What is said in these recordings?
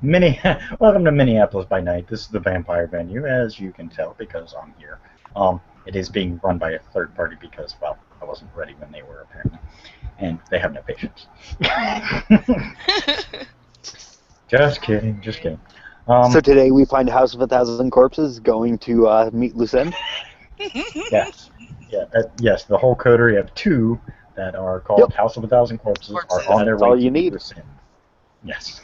Mini, welcome to Minneapolis by Night. This is the vampire venue, as you can tell because I'm here. It is being run by a third party because, well, I wasn't ready when they were apparently, and they have no patience. Just kidding, just kidding. So today we find House of a Thousand Corpses going to meet Lucinde. Yes, yes. The whole coterie of two that are called House of a Thousand Corpses are on their way all to you need. Lucinde. Yes.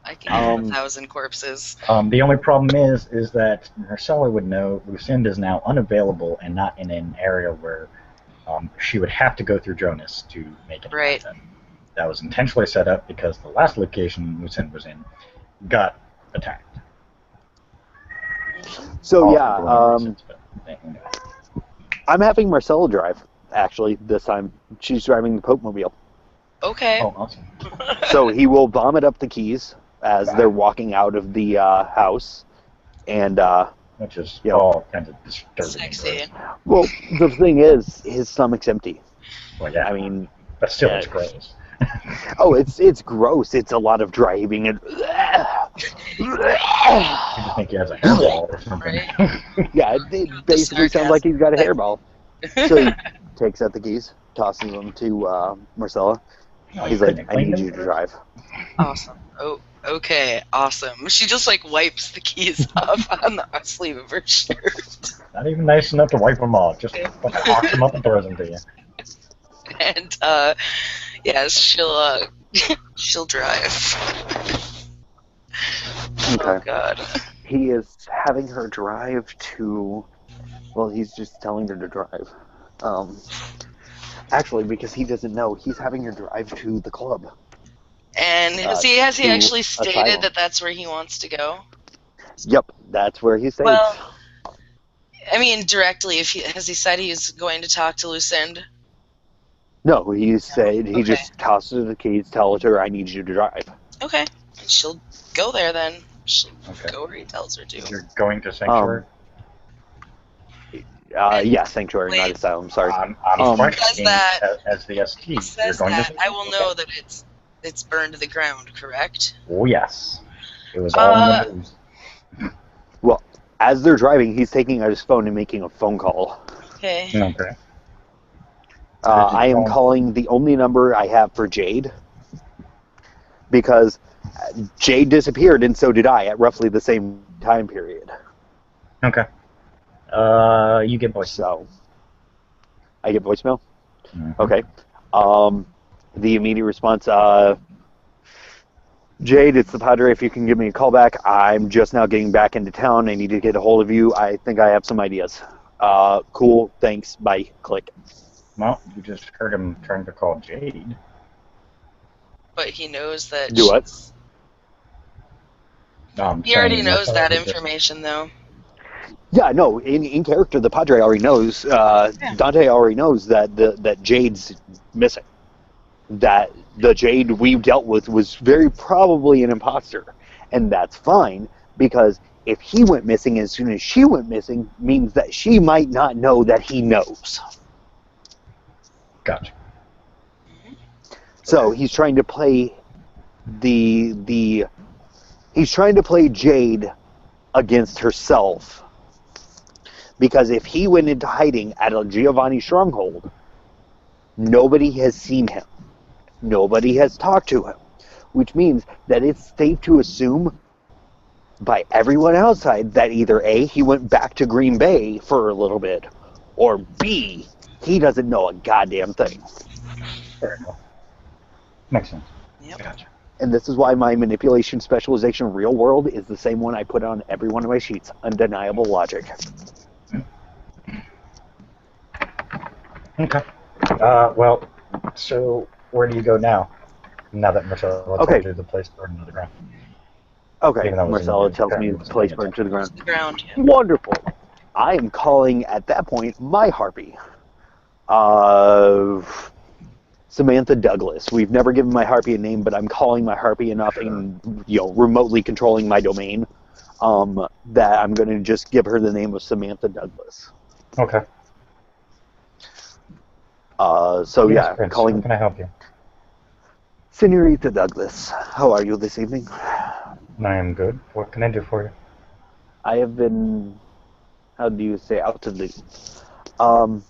I can get 1,000 corpses. The only problem is that Marcella would know Lucinde is now unavailable and not in an area where she would have to go through Jonas to make it happen. That was intentionally set up because the last location Lucinde was in got attacked. So I'm having Marcella drive, actually, this time. She's driving the Pope-mobile. Okay. Oh, awesome. So he will vomit up the keys as they're walking out of the house. And, which is all kind of disturbing. Sexy. Well, the thing is, his stomach's empty. Well, yeah. I mean... But still, it's gross. Oh, it's gross. It's a lot of driving and... You just think he has a hairball or something. Right. Yeah, it basically sounds like he's got a hairball. So he takes out the keys, tosses them to Marcella. He's like, I need you to drive. Awesome. Oh, okay, awesome. She just like wipes the keys off on the sleeve of her shirt. Not even nice enough to wipe them off. Just hawks them up and throws them to you. And yes, she'll drive. Okay. Oh God. He is having her drive to... Well, he's just telling her to drive. Actually, because he doesn't know, he's having her drive to the club. And has he actually stated Asylum. that that's where he wants to go? Yep, that's where he stays. Well, I mean, directly. Has he said he's going to talk to Lucinde? No, he said he just tosses her the keys, tells her, I need you to drive. Okay. And she'll go there then. She'll go where he tells her to. You're going to Sanctuary? Yeah, Sanctuary, not Asylum, sorry. I'm questioning as the ST. He says that. I will know that it's burned to the ground, correct? Oh, yes. It was all in the news. Well, as they're driving, he's taking out his phone and making a phone call. Okay. Okay. I am calling the only number I have for Jade, because Jade disappeared and so did I at roughly the same time period. Okay. You get voicemail. So, I get voicemail? Mm-hmm. Okay. The immediate response, Jade, it's the Padre. If you can give me a call back, I'm just now getting back into town. I need to get a hold of you. I think I have some ideas. Cool. Thanks. Bye. Click. Well, you just heard him trying to call Jade. But he knows that... Do what? He already knows that information, though. Yeah, no, in character, the Padre already knows, Dante already knows that Jade's missing. That the Jade we dealt with was very probably an imposter. And that's fine, because if he went missing as soon as she went missing, means that she might not know that he knows. Gotcha. So he's trying to play he's trying to play Jade against herself. Because if he went into hiding at a Giovanni stronghold, nobody has seen him. Nobody has talked to him. Which means that it's safe to assume by everyone outside that either A, he went back to Green Bay for a little bit, or B, he doesn't know a goddamn thing. Fair enough. Makes sense. Yep. Gotcha. And this is why my manipulation specialization real world is the same one I put on every one of my sheets. Undeniable logic. Okay. Well, so where do you go now? Now that Marcella told you the place burned to the ground. Okay, Marcella tells me the place burned to the ground. The ground. Yeah. Wonderful. I am calling, at that point, my harpy. Samantha Douglas. We've never given my harpy a name, but I'm calling my harpy enough and remotely controlling my domain that I'm going to just give her the name of Samantha Douglas. Okay. So yes, yeah, Prince. calling. How can I help you? Senorita Douglas, how are you this evening? I am good. What can I do for you? I have been, how do you say, out to the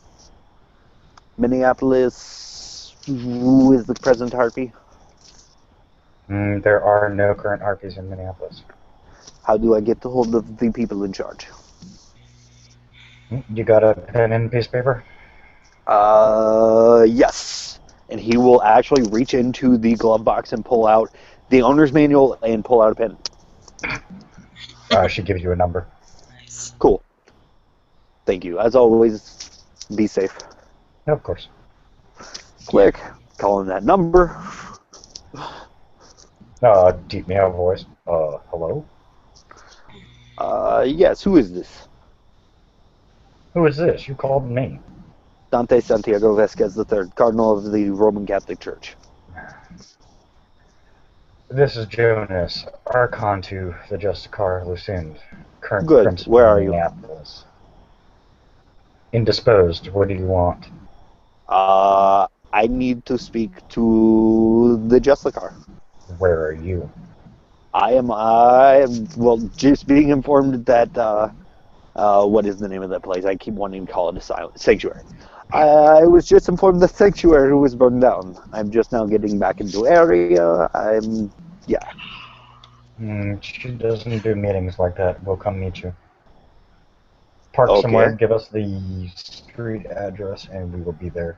Minneapolis. Who is the present harpy? There are no current harpies in Minneapolis. How do I get a hold of the people in charge? You got a pen and piece of paper? Yes. And he will actually reach into the glove box and pull out the owner's manual and pull out a pen. She gives you a number. Nice. Cool. Thank you. As always, be safe. Of course. Click. Calling that number. Deep male voice. Hello? Yes, who is this? Who is this? You called me. Dante Santiago Vesquez III, Cardinal of the Roman Catholic Church. This is Jonas, Archon to the Justicar Lucinde, current Good. Prince Where of are you? Minneapolis. Indisposed. What do you want? I need to speak to the Justicar. Where are you? I am, well, just being informed that, what is the name of that place? I keep wanting to call it a sanctuary. I was just informed the sanctuary was burned down. I'm just now getting back into area. Yeah. She doesn't do meetings like that. We'll come meet you. Park Okay. somewhere, give us the street address, and we will be there.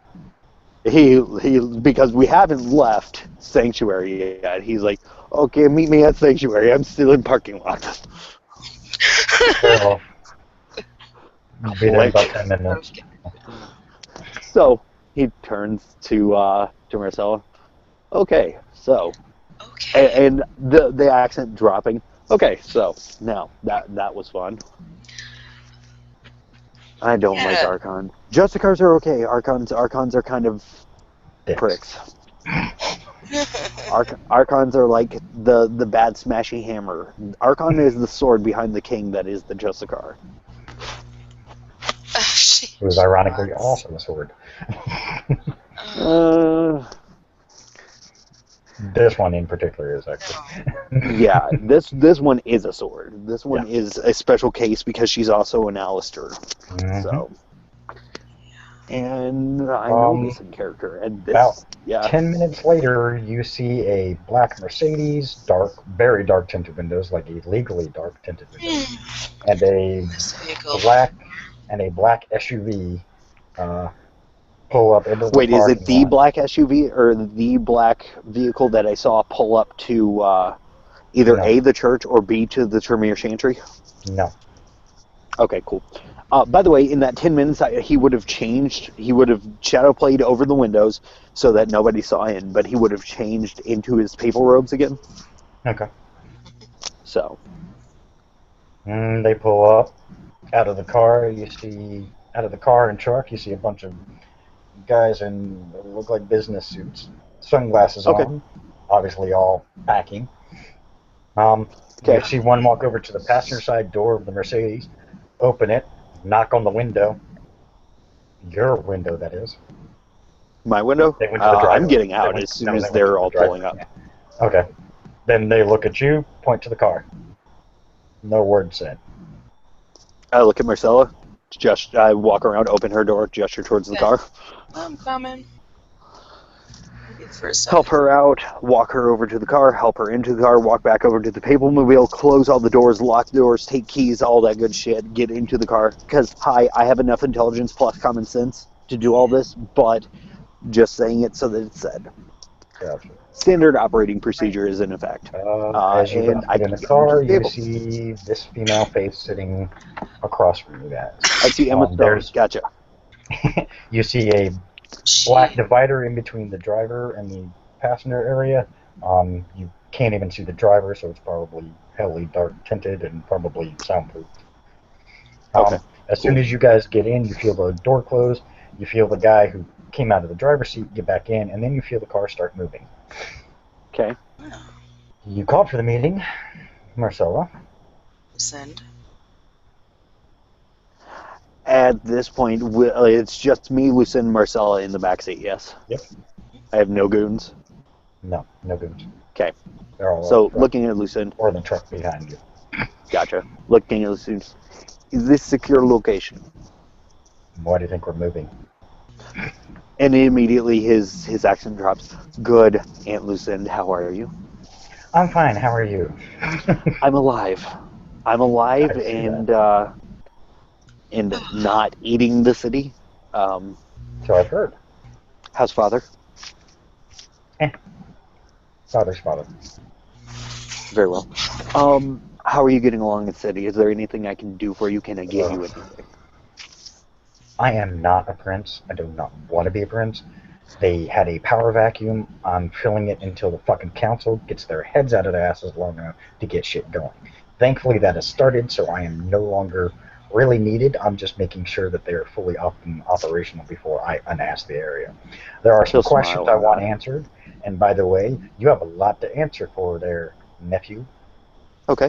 He, because we haven't left sanctuary yet. He's like, okay, meet me at sanctuary. I'm still in parking lot. Well, I'll be there in about Click. 10 minutes. So he turns to Marcella. Okay, so, Okay. and the accent dropping. Okay, so now that was fun. I don't like Yeah. Archon. Justicars are okay. Archons are kind of Dicks. pricks. Archons are like the bad smashy hammer. Archon is the sword behind the king that is the Justicar. It was ironically also a sword. This one in particular is actually. Yeah, this one is a sword. This one is a special case because she's also an Alistair. Mm-hmm. So, and I know this in character. And this, about 10 minutes later, you see a black Mercedes, very dark tinted windows, like illegally dark tinted windows, and a black SUV pull up into the Wait, is it parking the lot. black SUV or the black vehicle that I saw pull up to either No. A, the church, or B, to the Tremere Chantry? No. Okay, cool. By the way, in that 10 minutes, he would have shadow played over the windows so that nobody saw in, but he would have changed into his papal robes again. Okay. So. They pull up out of the car. Out of the car and truck, you see a bunch of guys in what look like business suits, sunglasses on, obviously all packing. You see one walk over to the passenger side door of the Mercedes, open it, knock on the window. Your window, that is. My window? They went to the driver. I'm getting out as soon as they're all pulling up. Yeah. Okay. Then they look at you, point to the car. No word said. I look at Marcella. I walk around, open her door, gesture towards the car. I'm coming. Help her out, walk her over to the car, help her into the car, walk back over to the papal mobile, close all the doors, lock the doors, take keys, all that good shit, get into the car. Because, I have enough intelligence plus common sense to do all this, but just saying it so that it's said. Gotcha. Standard operating procedure is in effect. As you get in the car, you see this female face sitting across from you guys. I see Emma Stone. Gotcha. You see a black divider in between the driver and the passenger area. You can't even see the driver, so it's probably heavily dark tinted and probably soundproof. As soon as you guys get in, you feel the door close. You feel the guy who came out of the driver's seat get back in, and then you feel the car start moving. Okay. You called for the meeting, Marcella. Send. At this point, it's just me, Lucinde, and Marcella in the backseat, yes? Yep. I have no goons? No, no goons. Okay. They're all So, up front. looking at Lucinde. Or the truck behind you. Gotcha. Looking at Lucinde. Is this secure location? Why do you think we're moving? And immediately his accent drops. Good, Aunt Lucinde. How are you? I'm fine. How are you? I'm alive. I'm alive I see that. and not eating the city. So I've heard. How's father? Eh, father's father. Very well. How are you getting along in the city? Is there anything I can do for you? Can I get you Ugh. anything? I am not a prince. I do not want to be a prince. They had a power vacuum. I'm filling it until the fucking council gets their heads out of their asses long enough to get shit going. Thankfully, that has started, so I am no longer really needed. I'm just making sure that they're fully operational before I unass the area. There are some He'll questions smile I and want nod. answered, and by the way, you have a lot to answer for there, nephew. Okay.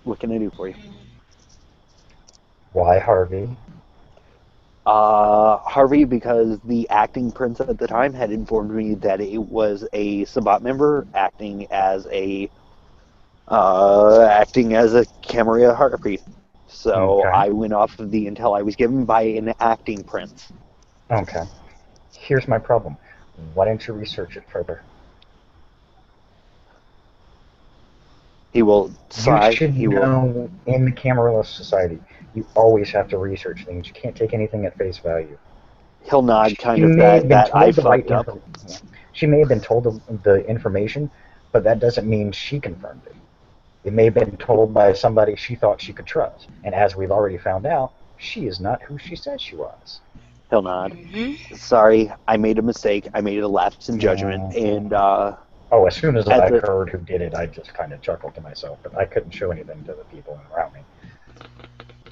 What can I do for you? Why Harvey? Harvey, because the acting prince at the time had informed me that it was a Sabbat member acting as a Camarilla Harpy. So Okay. I went off of the intel I was given by an acting prince. Okay. Here's my problem. Why don't you research it further? He will You sigh. should He will. know in the Camarilla Society, you always have to research things. You can't take anything at face value. He'll nod, She kind of may have been that I told the right fucked up. information. She may have been told the information, but that doesn't mean she confirmed it. It may have been told by somebody she thought she could trust. And as we've already found out, she is not who she said she was. He'll nod. Hmm. Sorry, I made a mistake. I made a lapse in judgment, and Mhm. Oh, as soon as as I a heard who did it, I just kind of chuckled to myself, but I couldn't show anything to the people around me.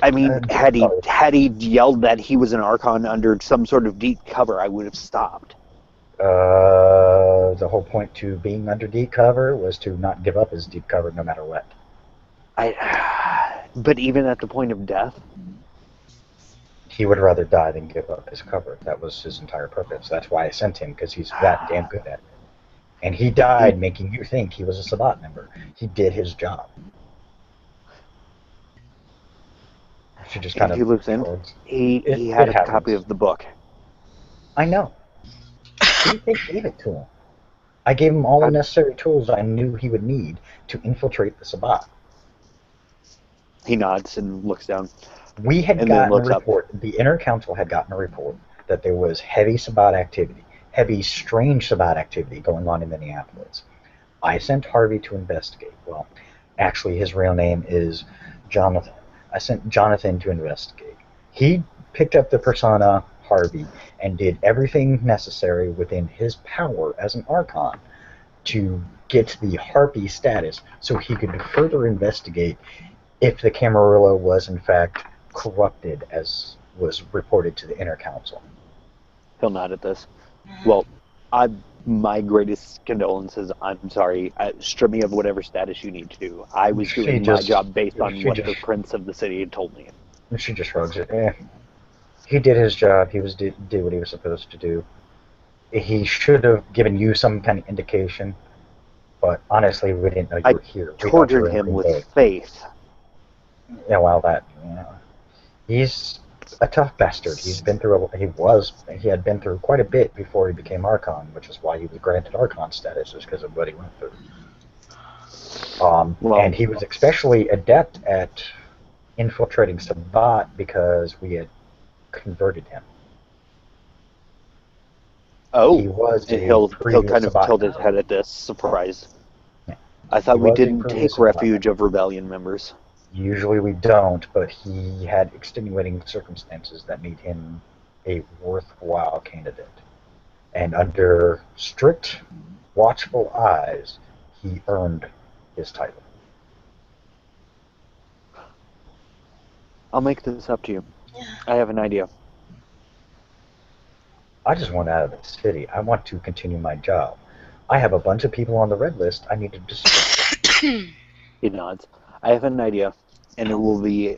I mean, Just had he yelled that he was an Archon under some sort of deep cover, I would have stopped. the whole point to being under deep cover was to not give up his deep cover no matter what. But even at the point of death, He would rather die than give up his cover. That was his entire purpose. That's why I sent him, because he's that damn good at it. And he he, died making you think he was a Sabbat member. He did his job. She just kind and of he lives in. shrugs. He It had a copy happens. of the book. I know. Who do you think gave it to him? I gave him all the How, necessary tools I knew he would need to infiltrate the Sabbat. he nods and looks down, We had and then gotten a looks up. report, the Inner Council had gotten a report that there was heavy Sabbat activity, heavy, strange Sabbat activity going on in Minneapolis. I sent Harvey to investigate. Well, actually, his real name is Jonathan. I sent Jonathan to investigate. He picked up the persona Harvey and did everything necessary within his power as an Archon to get the Harpy status so he could further investigate if the Camarilla was in fact corrupted as was reported to the Inner Council. He'll nod at this. Well, my greatest condolences. I'm sorry. Strip me of whatever status you need to. I was She doing my just, job based on she what the just, prince of the city had told me. she just shrugs it. He did his job. He did what he was supposed to do. He should have given you some kind of indication, but honestly, we didn't know you I were here. We thought you tortured were in him Green with Bay. faith. Yeah, well, he's a tough bastard. He had been through quite a bit before he became Archon, which is why he was granted Archon status, is because of what he went through. Well, And he was especially adept at infiltrating Sabbat because we had converted him. He oh, was and a he'll previous kind of Sabbat tilt his member. head at this, surprised. Yeah. I He thought we was a didn't previous take Sabbat refuge member. of rebellion members. Usually we don't, but he had extenuating circumstances that made him a worthwhile candidate. And under strict, watchful eyes, he earned his title. I'll make this up to you. I have an idea. I just want out of the city. I want to continue my job. I have a bunch of people on the red list I need to disperse. He nods. I have an idea, and it will be.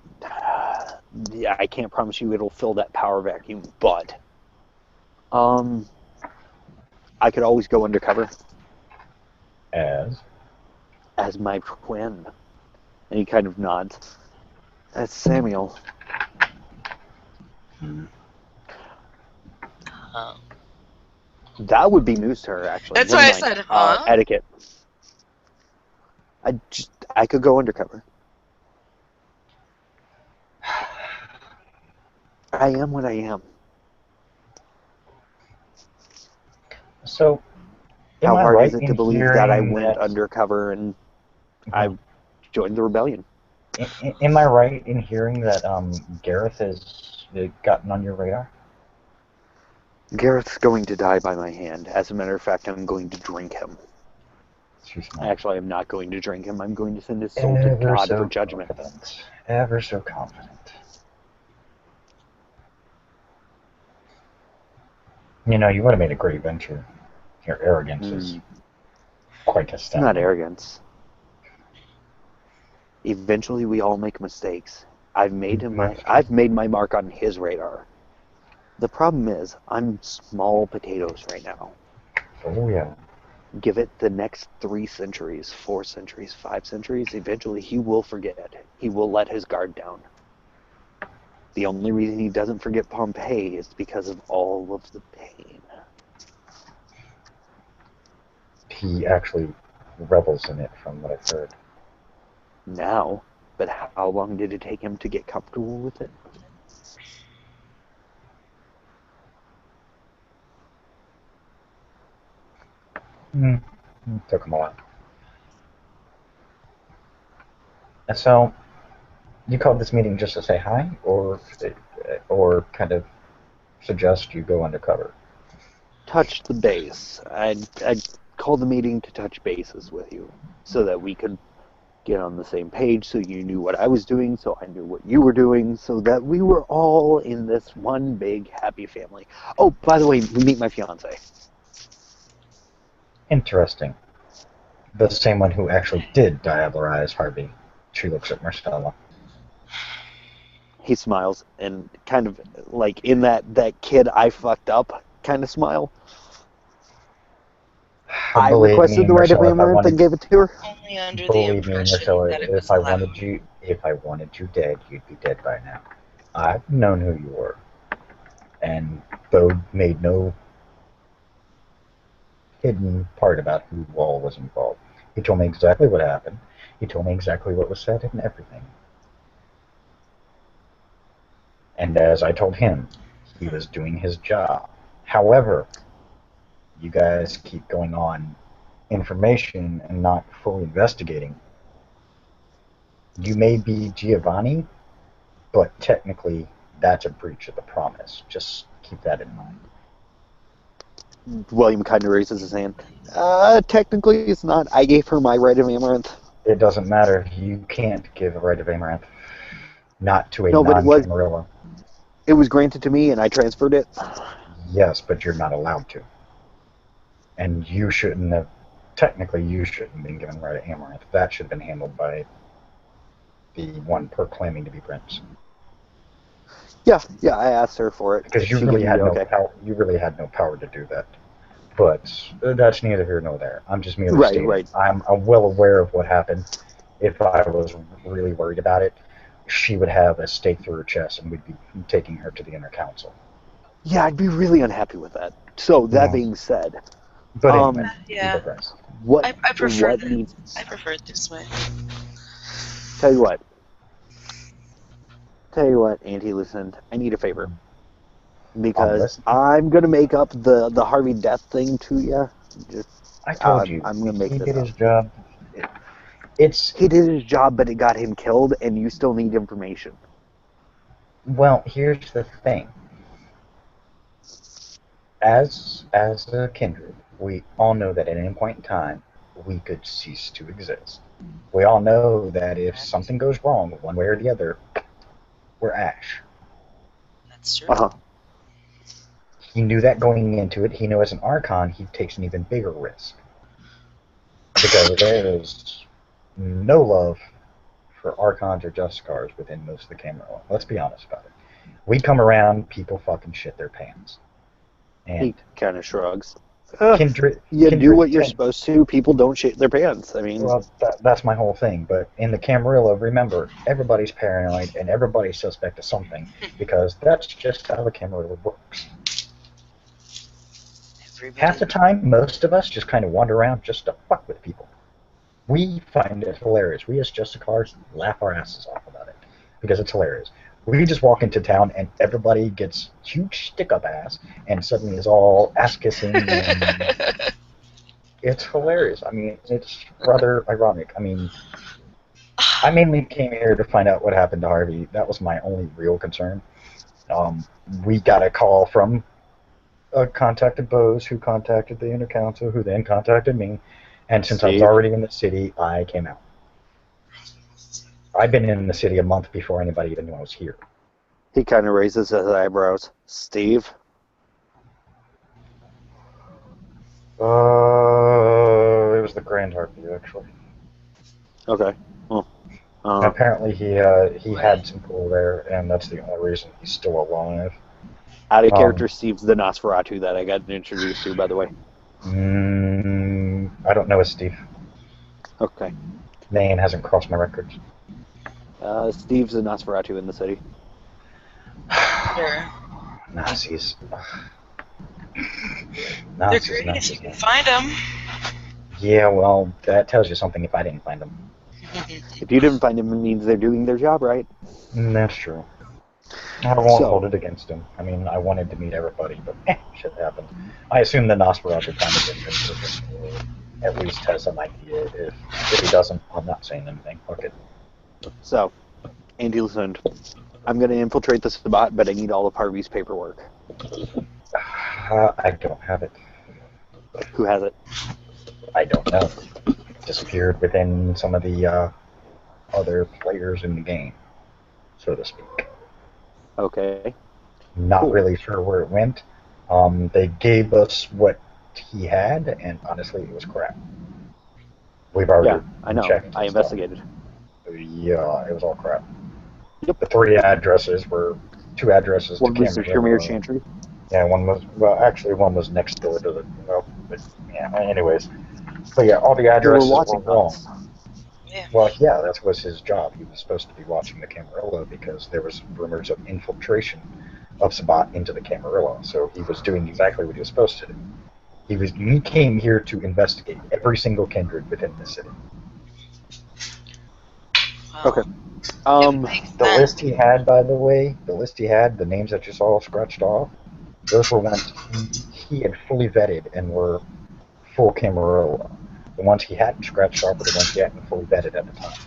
I can't promise you it'll fill that power vacuum, but I could always go undercover. As? As my twin. And he kind of nods. That's Samuel. That would be news to her, actually. That's Never why I mind. said, huh? Etiquette. I could go undercover. I am what I am. So, am How I hard right is it in to believe that I hearing went that? undercover and I joined the rebellion? Am I right in hearing that Gareth has gotten on your radar? Gareth's going to die by my hand. As a matter of fact, I'm going to drink him. Too smart. Actually, I'm not going to drink him. I'm going to send his soul to God for judgment. Confident. Ever so confident. You know, you would have made a great venture. Your arrogance is quite It's not astounding. arrogance. Eventually, we all make mistakes. I've made my mark on his radar. The problem is, I'm small potatoes right now. Oh, yeah. Give it the next 3 centuries, 4 centuries, 5 centuries, eventually he will forget. He will let his guard down. The only reason he doesn't forget Pompeii is because of all of the pain. He actually revels in it, from what I've heard. Now, but how long did it take him to get comfortable with it? Took him a while. And so, you called this meeting just to say hi, or kind of suggest you go undercover? Touch the base. I'd call the meeting to touch bases with you so that we could get on the same page, so you knew what I was doing, so I knew what you were doing, so that we were all in this one big happy family. Oh, by the way, meet my fiance. Interesting. The same one who actually did diabolarize Harvey. She looks at Marcella. He smiles and kind of like in that kid I fucked up kind of smile. I requested the right of Amaranth and gave it to her. Only under the Believe me, impression Marcella, that it was if I allowed. wanted you dead, you'd be dead by now. I've known who you were, and Bode made no hidden part about who all was involved. He told me exactly what happened. He told me exactly what was said and everything. And as I told him, he was doing his job. However, you guys keep going on information and not fully investigating. You may be Giovanni, but technically that's a breach of the promise. Just keep that in mind. William kind of raises his hand. Technically it's not. I gave her my right of Amaranth. It doesn't matter. You can't give a right of Amaranth. Not to a No, but non-Camarilla. It was granted to me and I transferred it. Yes, but you're not allowed to. And you shouldn't have... Technically, you shouldn't have been given right of Amaranth. That should have been handled by the one proclaiming to be prince. Yeah, I asked her for it. Because you really had no power. You really had no power to do that. But that's neither here nor there. I'm just merely stating. Right. I'm well aware of what happened. If I was really worried about it, she would have a stake through her chest, and we'd be taking her to the inner council. Yeah, I'd be really unhappy with that. So that being said, but anyway, yeah, what I prefer what needs? I prefer it this way. Tell you what, Auntie Lucinde, I need a favor. Because I'm gonna make up the Harvey death thing to you. I told you. I'm gonna make he this did up. His job. He did his job, but it got him killed, and you still need information. Well, here's the thing. As a kindred, we all know that at any point in time, we could cease to exist. We all know that if something goes wrong, one way or the other, we're ash. That's true. He knew that going into it. He knew as an Archon, he takes an even bigger risk. Because there is no love for Archons or Justicar's within most of the Camarilla. Let's be honest about it. We come around, people fucking shit their pants. And he kind of shrugs. Kindred. You do Kindred what you're ten- supposed to. People don't shit their pants. I mean, Well, that's my whole thing. But in the Camarilla, remember, everybody's paranoid and everybody's suspect of something because that's just how the Camarilla works. Half the time, most of us just kind of wander around just to fuck with people. We find it hilarious. We as Justicars laugh our asses off about it because it's hilarious. We just walk into town and everybody gets huge stick-up ass and suddenly is all ass-kissing and it's hilarious. I mean, it's rather ironic. I mean, I mainly came here to find out what happened to Harvey. That was my only real concern. We got a call from contacted Bose, who contacted the Intercouncil, who then contacted me. And since I was Steve? already in the city, I came out. I've been in the city a month before anybody even knew I was here. he kind of raises his eyebrows. Steve? It was the Grand Harpy, actually. Okay. Well, Apparently, he had some pull there, and that's the only reason he's still alive. out of character, Steve's the Nosferatu that I got introduced to, by the way. I don't know a Steve. Okay. Name hasn't crossed my records. Steve's the Nosferatu in the city. Sure. Nazis. They're great if you can find them. Yeah, well, that tells you something if I didn't find them. If you didn't find him, it means they're doing their job right. That's true. I won't hold it against him. I mean, I wanted to meet everybody, but shit happened. I assume the Nosferatu kind of gets at least has some idea. If he doesn't, I'm not saying anything. Fuck it. So, Andy Lucinde, I'm going to infiltrate the Sabbat, but I need all of Harvey's paperwork. I don't have it. Who has it? I don't know. Disappeared within some of the other players in the game, so to speak. Okay. Not really sure where it went. They gave us what he had, and honestly, it was crap. We've already I know. checked. I investigated. Yeah, it was all crap. Yep. The two addresses One to was the Premier Chantry. Yeah, one was next door to the. Well, but, yeah. Anyways, but yeah, all the addresses were wrong. Yeah. Well, yeah, that was his job. He was supposed to be watching the Camarilla because there was rumors of infiltration of Sabbat into the Camarilla. So he was doing exactly what he was supposed to do. He came here to investigate every single kindred within the city. Well, Okay. The list he had, by the way, the names that you saw scratched off, those were ones he had fully vetted and were full Camarilla. The ones he hadn't scratched off were the ones he hadn't fully vetted at the time.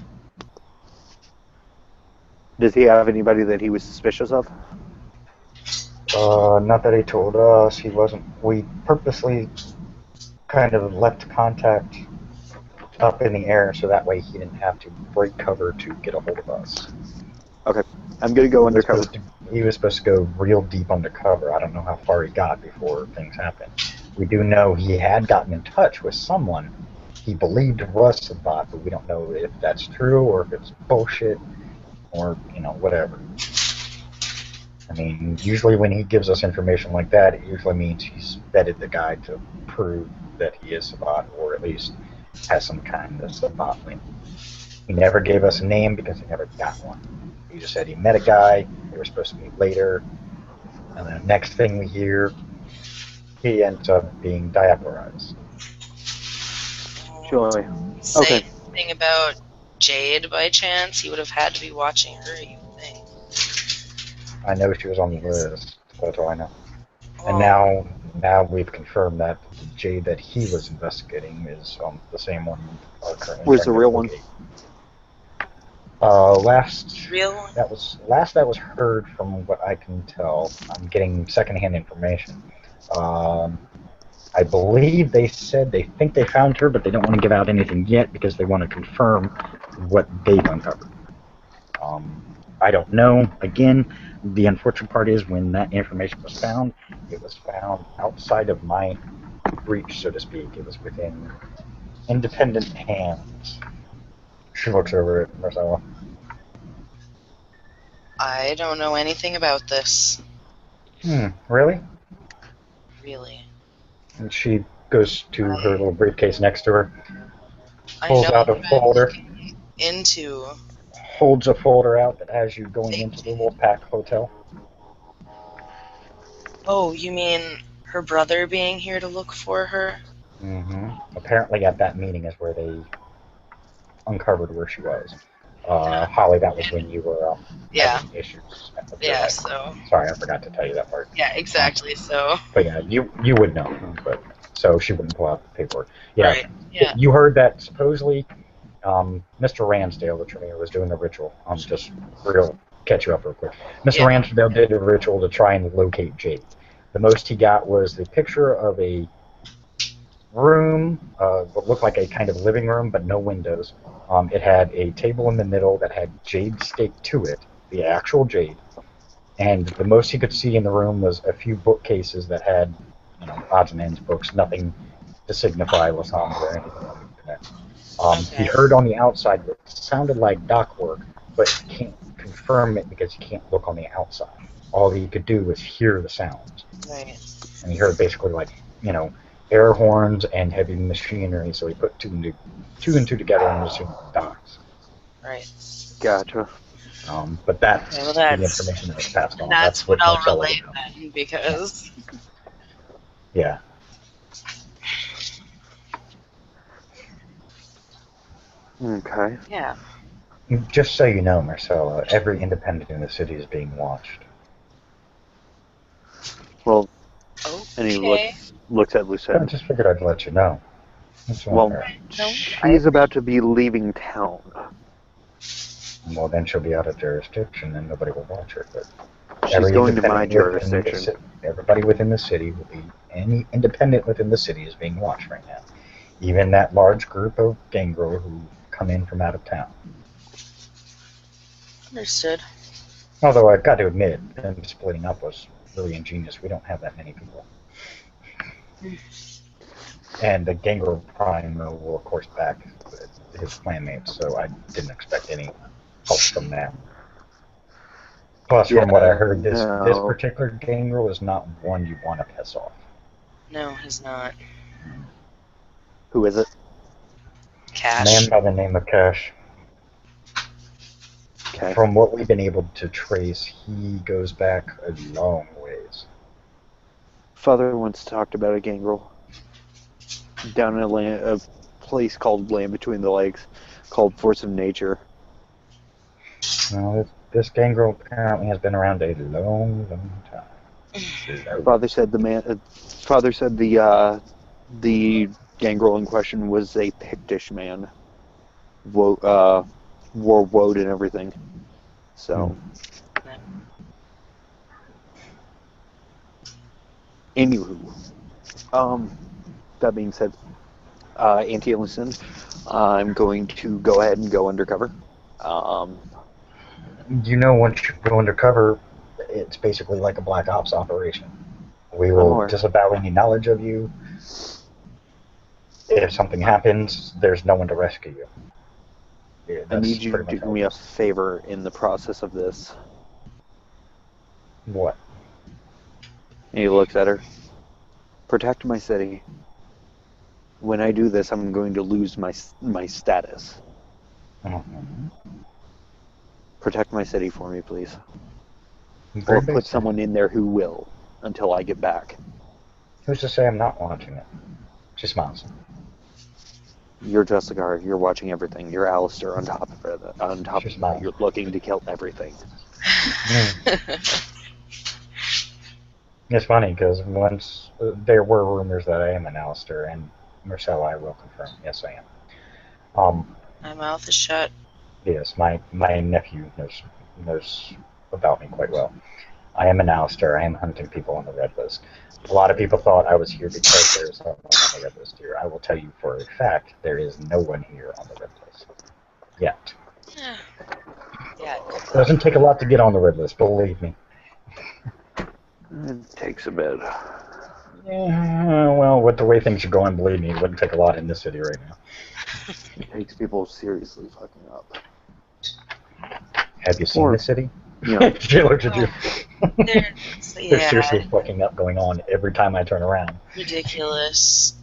Does he have anybody that he was suspicious of? Not that he told us. He wasn't. We purposely kind of left contact up in the air so that way he didn't have to break cover to get a hold of us. Okay. I'm going to go undercover. He was supposed to go real deep undercover. I don't know how far he got before things happened. We do know he had gotten in touch with someone he believed was a bot, but we don't know if that's true or if it's bullshit or, whatever. I mean, usually when he gives us information like that, it usually means he's vetted the guy to prove that he is a bot or at least has some kind of Sabbat link. He never gave us a name because he never got one. He just said he met a guy, they were supposed to meet later, and the next thing we hear, he ends up being diaperized. Sure. Say anything about Jade by chance? He would have had to be watching her, you would think. I know she was on the list, that's all I know. Oh. And now we've confirmed that the Jade that he was investigating is the same one. Where's the real one? Last Real one? that was heard from what I can tell. I'm getting secondhand information. I believe they said they think they found her, but they don't want to give out anything yet because they want to confirm what they've uncovered. I don't know. Again, the unfortunate part is when that information was found, it was found outside of my reach, so to speak. It was within independent hands. She looks over at Marcella. I don't know anything about this. Really? Really. And she goes to her little briefcase next to her, I pulls know out a what I'm folder, looking into. holds a folder out that has you going into the Wolfpack Hotel. Oh, you mean her brother being here to look for her? Mm-hmm. Apparently at that meeting is where they uncovered where she was. Holly, that was when you were Yeah. having issues with your Yeah, life. so. Sorry, I forgot to tell you that part. Yeah, exactly, so. But yeah, you would know, but so she wouldn't pull out the paperwork. Yeah, Right, yeah. you heard that supposedly Mr. Ransdale, the trainer, was doing a ritual. Just catch you up real quick. Mr. Yeah. Ransdale did a ritual to try and locate Jade. The most he got was the picture of a room, what looked like a kind of living room, but no windows. It had a table in the middle that had jade staked to it, the actual jade. And the most he could see in the room was a few bookcases that had, odds and ends books, nothing to signify Lucinde or anything like that. He heard on the outside what sounded like dock work, but he can't confirm it because he can't look on the outside. All he could do was hear the sounds. Right. And he heard basically like, air horns and heavy machinery, so he put two and two together and assumed docks. Right. Gotcha. But that's, Okay, well, the information that was passed on. That's what I'll Marcella relay would know. then, because... Yeah. Okay. Yeah. Just so you know, Marcella, every independent in the city is being watched. Well, Okay. and he looks at I Lucinde. just figured I'd let you know. Well, she's about to be leaving town. Well, then she'll be out of jurisdiction and nobody will watch her. But She's going to my jurisdiction. Everybody within the city will be, any independent within the city is being watched right now. Even that large group of gangrel who come in from out of town. Understood. Although I've got to admit, them splitting up was really ingenious. We don't have that many people. And the gangrel Prime will, of course, back his clanmates, so I didn't expect any help from them. Plus, from what I heard, this particular gangrel is not one you want to piss off. No, he's not. Who is it? Cash. A man by the name of Cash. Okay. From what we've been able to trace, he goes back a long ways. Father once talked about a gangrel down in a place called Land Between the Lakes, called Force of Nature. Well, this gangrel apparently has been around a long, long time. Father said the gangrel in question was a Pictish man. Wore woad and everything. So. Anywho, that being said, Auntie and Lucinde, I'm going to go ahead and go undercover. Once you go undercover, it's basically like a black ops operation. We will disavow any knowledge of you. If something happens, there's no one to rescue you. Yeah, I need you to do me a favor in the process of this. What? And he looks at her. Protect my city. When I do this, I'm going to lose my status. Mm-hmm. Protect my city for me, please. Or put someone in there who will, until I get back. Who's to say I'm not watching it? She smiles. You're Jessica. You're watching everything. You're Alistair on top of it. You're looking to kill everything. It's funny because once there were rumors that I am an Alistair, and Marcella, I will confirm. Yes, I am. My mouth is shut. Yes, my nephew knows about me quite well. I am an Alistair. I am hunting people on the red list. A lot of people thought I was here because there's someone on the red list here. I will tell you for a fact there is no one here on the red list. Yet. Yeah. It doesn't take a lot to get on the red list, believe me. It takes a bit. Yeah, well, with the way things are going, believe me, it wouldn't take a lot in this city right now. It takes people seriously fucking up. Have you seen the city? Yeah. She looked at you. There's seriously fucking up going on every time I turn around. Ridiculous.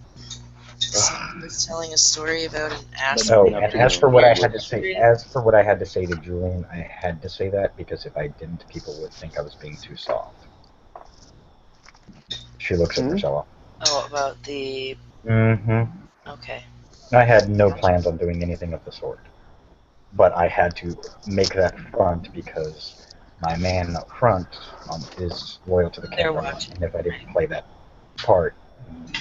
Someone was telling a story about an ass. Oh, enough and to as get for what I away had with to say, it. as for what I had to say to Julian, I had to say that because if I didn't, people would think I was being too soft. She looks at Marcella. Oh, about the. Mm-hmm. Okay. I had no plans on doing anything of the sort, but I had to make that front because my man up front is loyal to the They're kingdom, watching. and if I didn't play that part,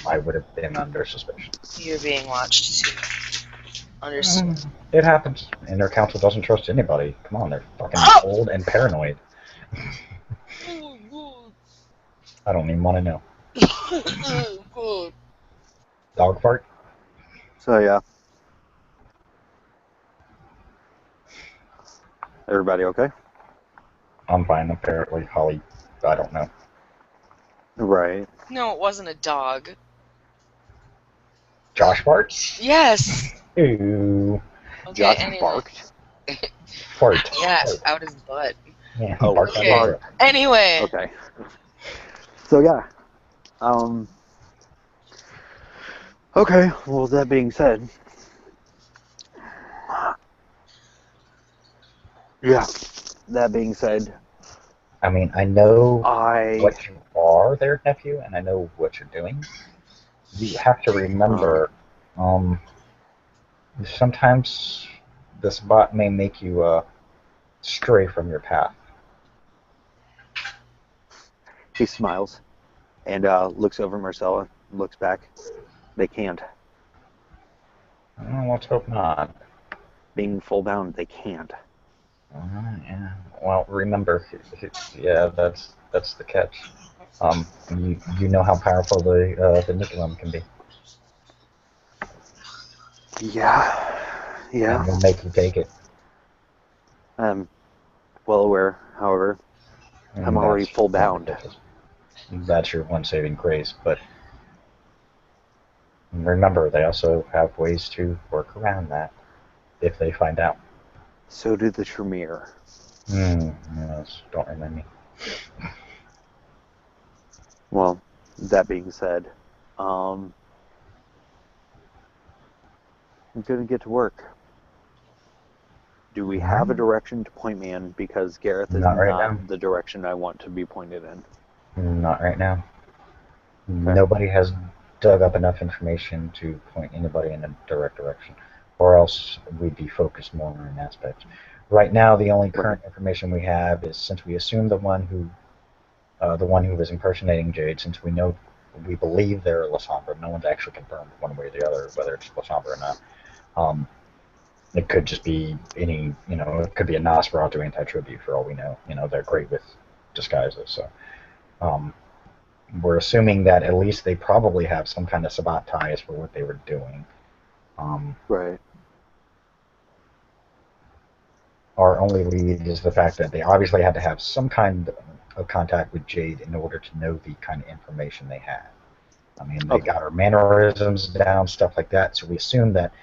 I would have been under suspicion. You're being watched too. Understood. It happens, and their council doesn't trust anybody. Come on, they're fucking old and paranoid. I don't even want to know. Dog fart? So yeah. Everybody okay? I'm fine. Apparently, Holly, I don't know. Right. No, it wasn't a dog. Josh farts? Yes. Ooh. Okay. Josh Anyway. barked. Fart. Yeah, Fart. out his butt. Yeah, Oh, barked okay. out his butt. Anyway. Okay. So yeah. Okay. Well, that being said, yeah. That being said, I mean, I know I what you are there, nephew, and I know what you're doing. You have to remember, sometimes this bot may make you stray from your path. he smiles and looks over at Marcella, looks back. They can't. Oh, let's hope not. Being full bound, they can't. Yeah. Well, remember, yeah, that's the catch. You know how powerful the Nicolum can be. Yeah. And we'll make you take it. I'm well aware, however, And I'm already full bound. That's your one saving grace, but remember, they also have ways to work around that if they find out. So do the Tremere. Yes, don't remind me. Well, that being said, I'm gonna get to work. Do we have a direction to point me in? Because Gareth is Not right now. the direction I want to be pointed in. Not right now. Nobody has dug up enough information to point anybody in a direct direction, or else we'd be focused more on an aspect. Right now, the only current information we have is since we assume the one who was impersonating Jade, since we believe they're Lasombra. No one's actually confirmed one way or the other whether it's Lasombra or not. It could just be it could be a Nosferatu anti-tribute for all we know. They're great with disguises, so we're assuming that at least they probably have some kind of Sabbat ties for what they were doing. Right. Our only lead is the fact that they obviously had to have some kind of contact with Jade in order to know the kind of information they had. I mean, they got her mannerisms down, stuff like that, so we assume that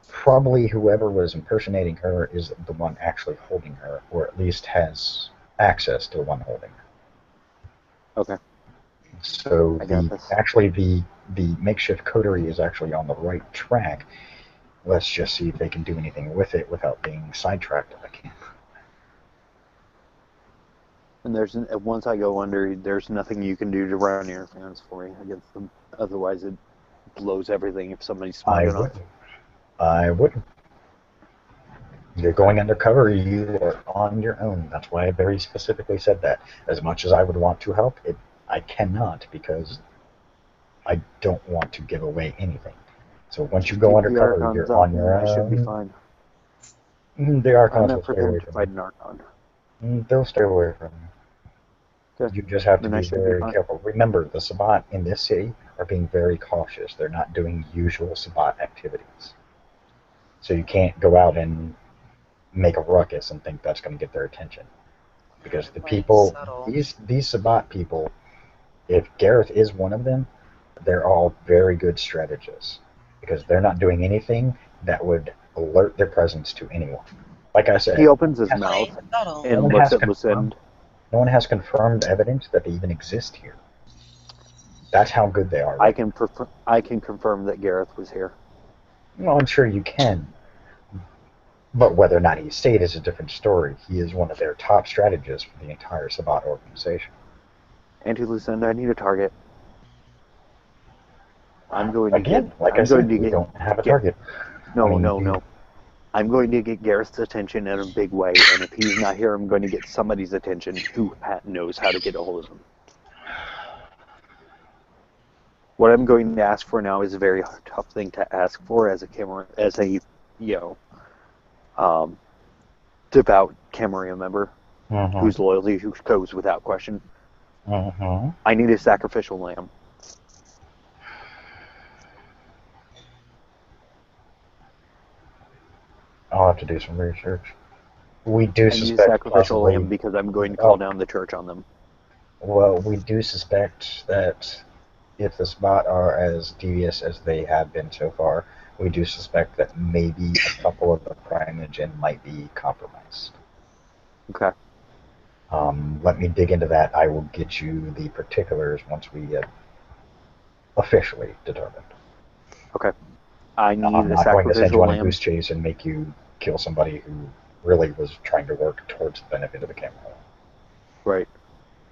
probably whoever was impersonating her is the one actually holding her, or at least has access to the one holding her. Okay. So the makeshift coterie is actually on the right track. Let's just see if they can do anything with it without being sidetracked at the camp. And once I go under, there's nothing you can do to run interference for me against them. Otherwise, it blows everything if somebody's smart enough. I wouldn't. You're going undercover, you are on your own. That's why I very specifically said that. As much as I would want to help, I cannot because I don't want to give away anything. So once you go undercover, you're on your own. I should be fine. The Archons will for stay him away to from fight you. an Archon. They'll stay away from you. Okay. You just have to Then be very careful. Remember, the Sabbat in this city are being very cautious. They're not doing usual Sabbat activities. So you can't go out and make a ruckus and think that's going to get their attention. Because the people, these Sabbat people, if Gareth is one of them, they're all very good strategists. Because they're not doing anything that would alert their presence to anyone. Like I said, he opens his mouth and looks at Lucinde. No one has confirmed evidence that they even exist here. That's how good they are. I can confirm that Gareth was here. Well, I'm sure you can. But whether or not he stayed is a different story. He is one of their top strategists for the entire Sabbat organization. Lucinde, I need a target. I'm going to Again, get. like I'm I said, going to we get. don't have a target. No. I'm going to get Gareth's attention in a big way, and if he's not here, I'm going to get somebody's attention who knows how to get a hold of him. What I'm going to ask for now is a very tough thing to ask for as a devout Camarilla member whose loyalty goes without question. I need a sacrificial lamb. I'll have to do some research. We do I need a suspect sacrificial possibly. lamb because I'm going to call down the church on them. Well, we do suspect that if the Sabbat are as devious as they have been so far, we do suspect that maybe a couple of the Primogen might be compromised. Okay. Let me dig into that. I will get you the particulars once we get officially determined. Okay. I need I'm a not going to send you sacrificial on a lamb. goose chase and make you kill somebody who really was trying to work towards the benefit of the camera. Right.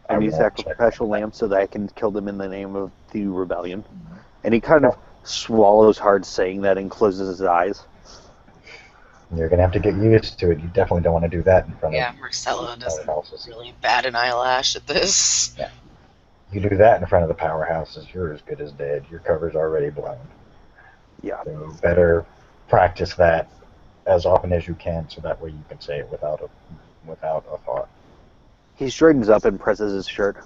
I need a won't check sacrificial lamb so that I can kill them in the name of the rebellion. And he kind of swallows hard saying that and closes his eyes. You're going to have to get used to it. You definitely don't want to do that in front Yeah, of Marcella doesn't powerhouses. really bat an eyelash at this. Yeah. You do that in front of the powerhouses, you're as good as dead. Your cover's already blown. Yeah. So better practice that as often as you can so that way you can say it without a thought. He straightens up and presses his shirt.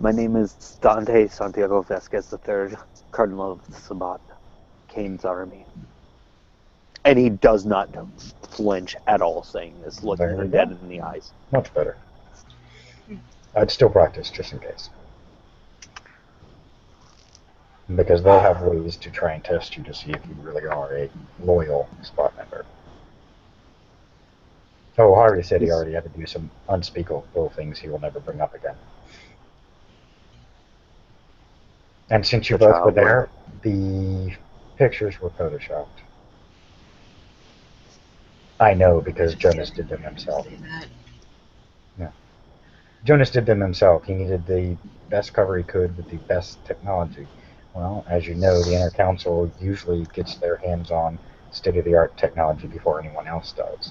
My name is Dante Santiago Vasquez III, Cardinal of the Sabbat, Cain's army. And he does not flinch at all saying this, looking her dead in the eyes. Much better. I'd still practice just in case. Because they'll have ways to try and test you to see if you really are a loyal Spot member. Oh, Harvey said he already had to do some unspeakable things he will never bring up again. And since you both were there, the pictures were photoshopped. I know because Jonas did them himself. Yeah. Jonas did them himself. He needed the best cover he could with the best technology. Well, as you know, the Inner Council usually gets their hands on state-of-the-art technology before anyone else does.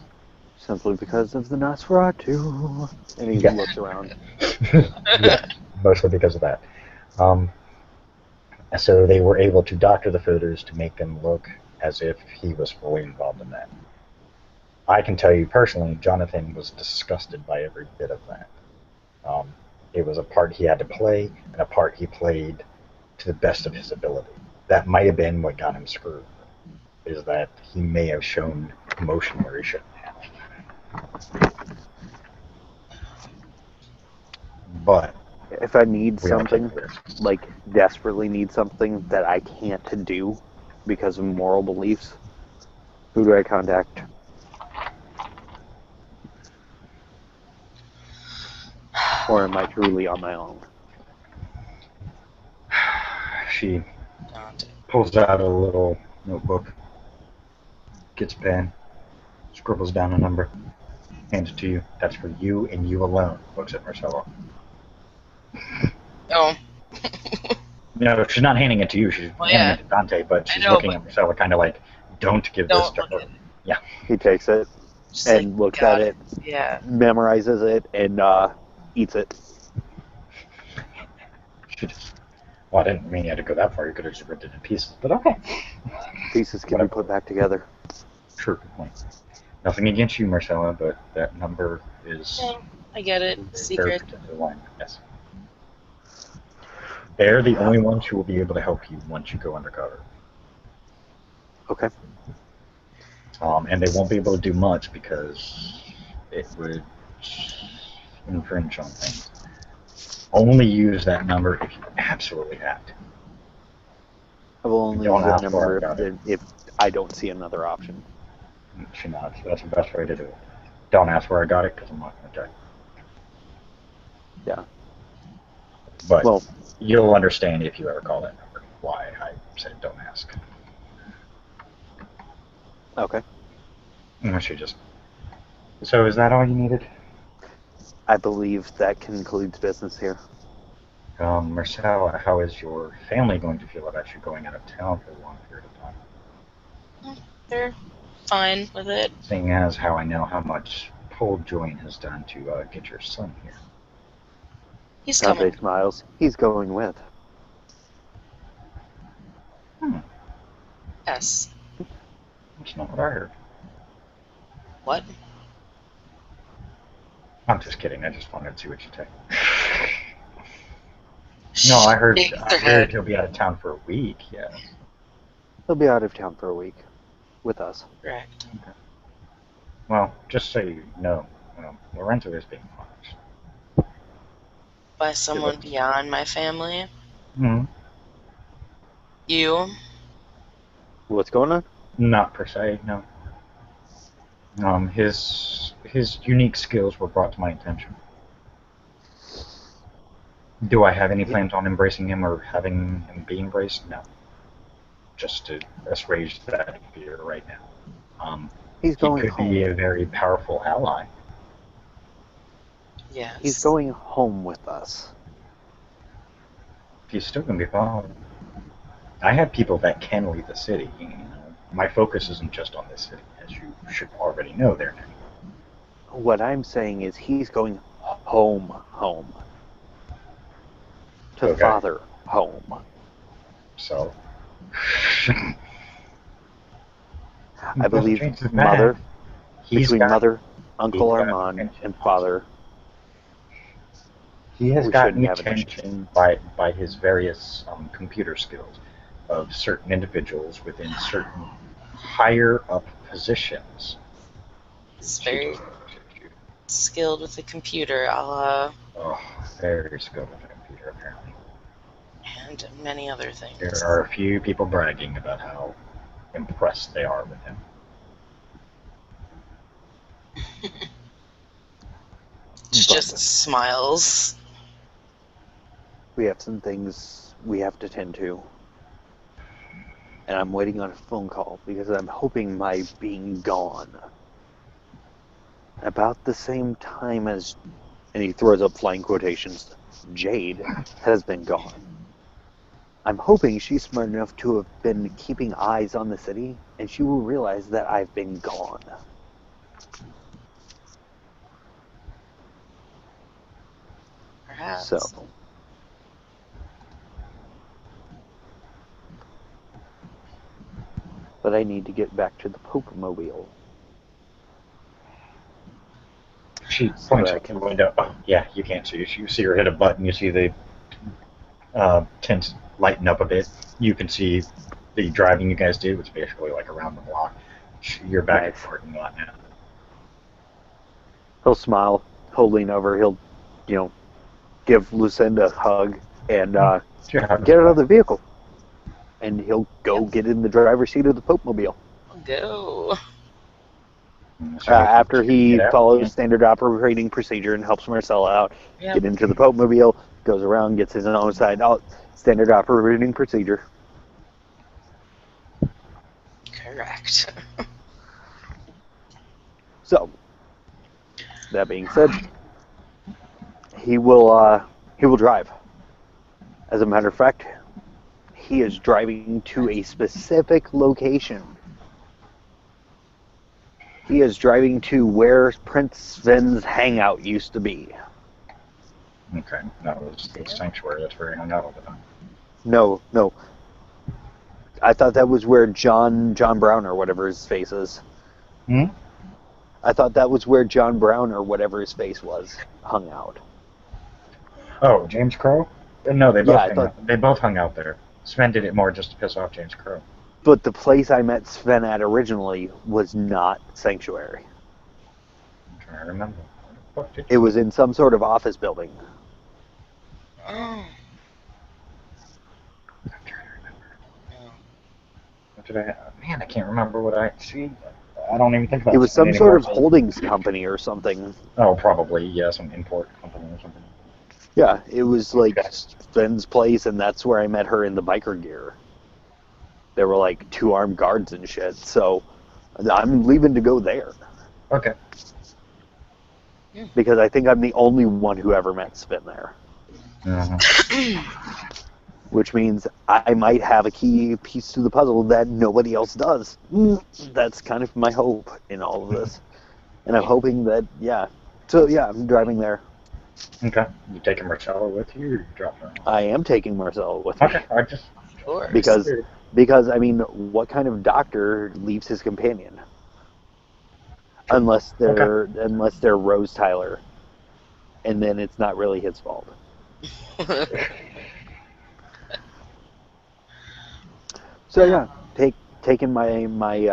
Simply because of the Nosferatu. And he looks around. Yeah, mostly because of that. So they were able to doctor the photos to make them look as if he was fully involved in that. I can tell you personally, Jonathan was disgusted by every bit of that. It was a part he had to play, and a part he played to the best of his ability. That might have been what got him screwed, is that he may have shown emotion where he shouldn't have. But if I need something, like desperately need something that I can't do because of moral beliefs, who do I contact? Or am I truly on my own? She pulls out a little notebook, gets a pen, scribbles down a number, hands it to you. That's for you and you alone. Looks at Marcella. Oh. No, she's not handing it to you. She's handing it to Dante, but she's looking at Marcella kind of like, don't give this to her. Yeah. He takes it and looks at it, memorizes it, and eats it. Well, I didn't mean you had to go that far. You could have just ripped it in pieces, but okay. Pieces can be put back together. Sure, good point. Nothing against you, Marcella, but that number is... I get it. Secret. Yes. They're the only ones who will be able to help you once you go undercover. Okay. And they won't be able to do much because it would infringe on things. Only use that number if you absolutely have to. I will only use that number if I don't see another option. She nods. That's the best way to do it. Don't ask where I got it because I'm not going to tell you. Yeah. But Well, you'll understand if you ever call that number why I said don't ask. okay. She just. So is that all you needed? I believe that concludes business here. Marcel, how is your family going to feel about you going out of town for a long period of time? They're fine with it. Seeing as how I know how much pull Julian has done to get your son here. He's Dante coming. smiles. He's going with. Yes. That's not what I heard. What? I'm just kidding. I just wanted to see what you take. No, I heard he'll be out of town for a week. Yeah. He'll be out of town for a week with us. Correct. Okay. Well, just so you know, Lorenzo is being watched. By someone beyond my family? Hmm. You? What's going on? Not per se, no. His unique skills were brought to my attention. Do I have any plans on embracing him or having him be embraced? No. Just to assuage that fear right now. He's going He could home. be a very powerful ally. Yes. He's going home with us. He's still going to be followed. I have people that can leave the city. You know, my focus isn't just on this city, as you should already know there now. What I'm saying is he's going home. To Okay. father home. So. I believe mother, between mother, Uncle Armand, and father. He has gotten attention by his various computer skills of certain individuals within certain higher up positions. He's very skilled with the computer, Oh, very skilled with the computer, apparently. And many other things. There are a few people bragging about how impressed they are with him. Just smiles. We have some things we have to tend to. And I'm waiting on a phone call because I'm hoping my being gone about the same time as, and he throws up flying quotations, Jade has been gone. I'm hoping she's smart enough to have been keeping eyes on the city, and she will realize that I've been gone. Perhaps. So. But I need to get back to the Pokemobile. She points out the window. Oh, yeah, you can't see. You see her hit a button. You see the tents lighten up a bit. You can see the driving you guys did, which is basically like around the block. You're back at the parking lot now. He'll smile. He'll lean over. He'll, give Lucinde a hug and get out of the vehicle. And he'll go get in the driver's seat of the Pokemobile. Go. After he follows standard operating procedure and helps Marcella out, get into the Pokemobile, goes around, gets his own side. Standard operating procedure. Correct. So, that being said, he will drive. As a matter of fact, he is driving to a specific location. He is driving to where Prince Sven's hangout used to be. Okay, that was the sanctuary. That's where he hung out all the time. No. I thought that was where John Brown or whatever his face is. Hmm? I thought that was where John Brown or whatever his face was hung out. Oh, James Crow? No, they both hung out there. Sven did it more just to piss off James Crow. But the place I met Sven at originally was not Sanctuary. I'm trying to remember. It was in some sort of office building. Oh. I'm trying to remember. What did I... Man, I can't remember what I... See, I don't even think about it. It was some sort of holdings company or something. Oh, probably, yeah, some import company or something. Yeah, it was like Okay. Sven's place, and that's where I met her in the biker gear. There were like 2 armed guards and shit, so I'm leaving to go there. Okay. Because I think I'm the only one who ever met Sven there. Which means I might have a key piece to the puzzle that nobody else does. That's kind of my hope in all of this. And I'm hoping that, yeah. So, yeah, I'm driving there. Okay. You taking Marcella with you, or you dropping her off? I am taking Marcella with me. Okay. I just Because, I mean, what kind of doctor leaves his companion? Unless they're Rose Tyler. And then it's not really his fault. So yeah, taking my Amy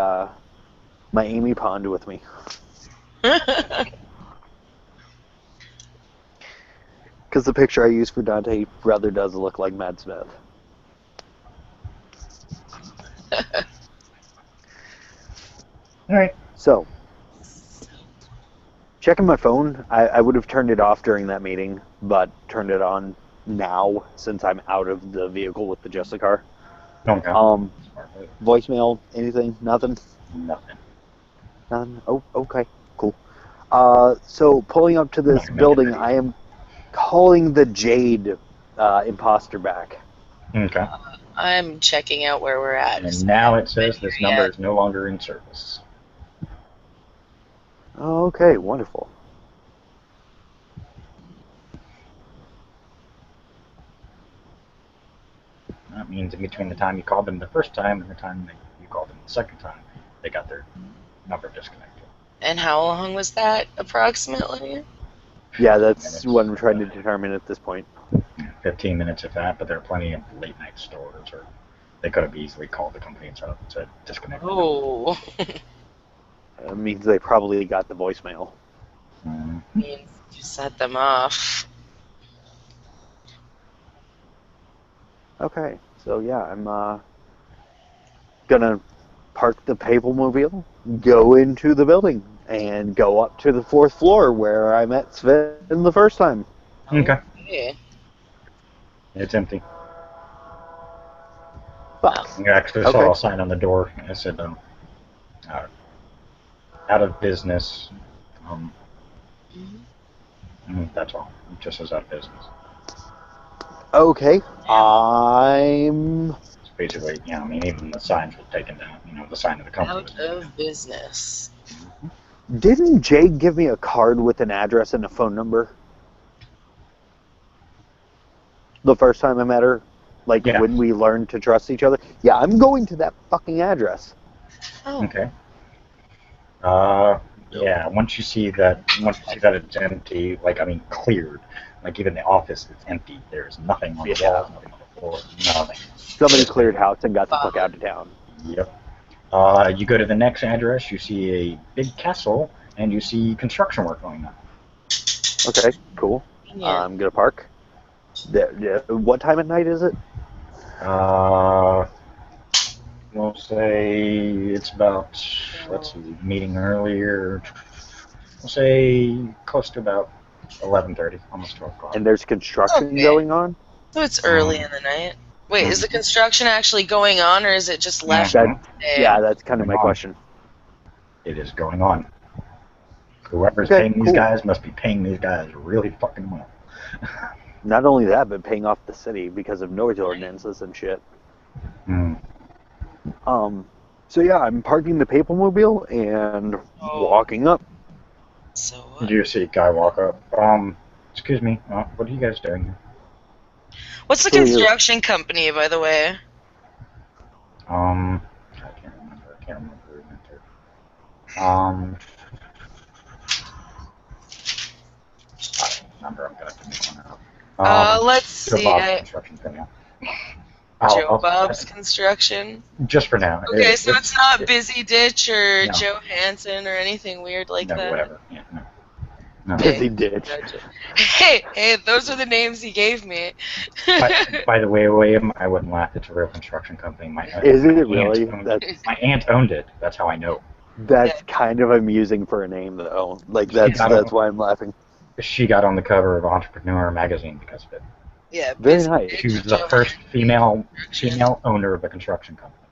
Pond with me. Because the picture I used for Dante rather does look like Matt Smith. All right. So, checking my phone, I would have turned it off during that meeting, but turned it on now since I'm out of the vehicle with the Jessica. Okay. Voicemail, anything? Nothing? Nothing. Nothing? Oh, okay. Cool. So, pulling up to this building, I am calling the Jade imposter back. Okay. I'm checking out where we're at. And now it says this number is no longer in service. Okay, wonderful. That means in between the time you called them the first time and the time that you called them the second time, they got their number disconnected. And how long was that, approximately? Yeah, that's what I'm trying to determine at this point. 15 minutes if that, but there are plenty of late night stores, or they could have easily called the company and said disconnect. Oh. It means they probably got the voicemail. Means you set them off. Okay, so yeah, I'm gonna park the Papalmobile, go into the building, and go up to the 4th floor where I met Sven the first time. Okay. Yeah. It's empty. Fuck. You actually saw a sign on the door. It said, out of business. That's all. It just says out of business. Okay, I'm... It's basically, I mean, even the signs were taken down. The sign of the company. Out of business. Didn't Jade give me a card with an address and a phone number? The first time I met her? Like, when we learned to trust each other? Yeah, I'm going to that fucking address. Oh. Okay. Yeah, once you see that it's empty, cleared, even the office is empty. There's nothing on the walls, nothing on the floor, nothing. Somebody cleared house and got the fuck out of town. Yep. You go to the next address, you see a big castle, and you see construction work going on. Okay, cool. Yeah. I'm gonna park. What time at night is it? We'll say it's about, meeting earlier. We'll say close to about 11:30, almost 12 o'clock. And there's construction going on? So it's early in the night. Wait, is the construction actually going on, or is it just left? Yeah, that's kind of my question. It is going on. Whoever's paying these guys must be paying these guys really fucking well. Not only that, but paying off the city because of noise ordinances and shit. So yeah, I'm parking the Papalmobile and walking up. So Do you see a guy walk up? Excuse me, what are you guys doing here? What's the construction company, by the way? I can't remember who we went to. I don't remember. I'm gonna have to make one out. Let's see. Bob's construction for now. Joe Bob's Construction? Just for now. Okay, so it's not Busy Ditch or Joe Hansen or anything weird like that? No, whatever. Yeah, no. Busy Ditch. Hey, those are the names he gave me. By the way, William, I wouldn't laugh. It's a real construction company. Is it really? My aunt owned it. That's how I know. That's kind of amusing for a name, though. Like, that's why I'm laughing. She got on the cover of Entrepreneur magazine because of it. Yeah, Very nice. She was the first female owner of a construction company.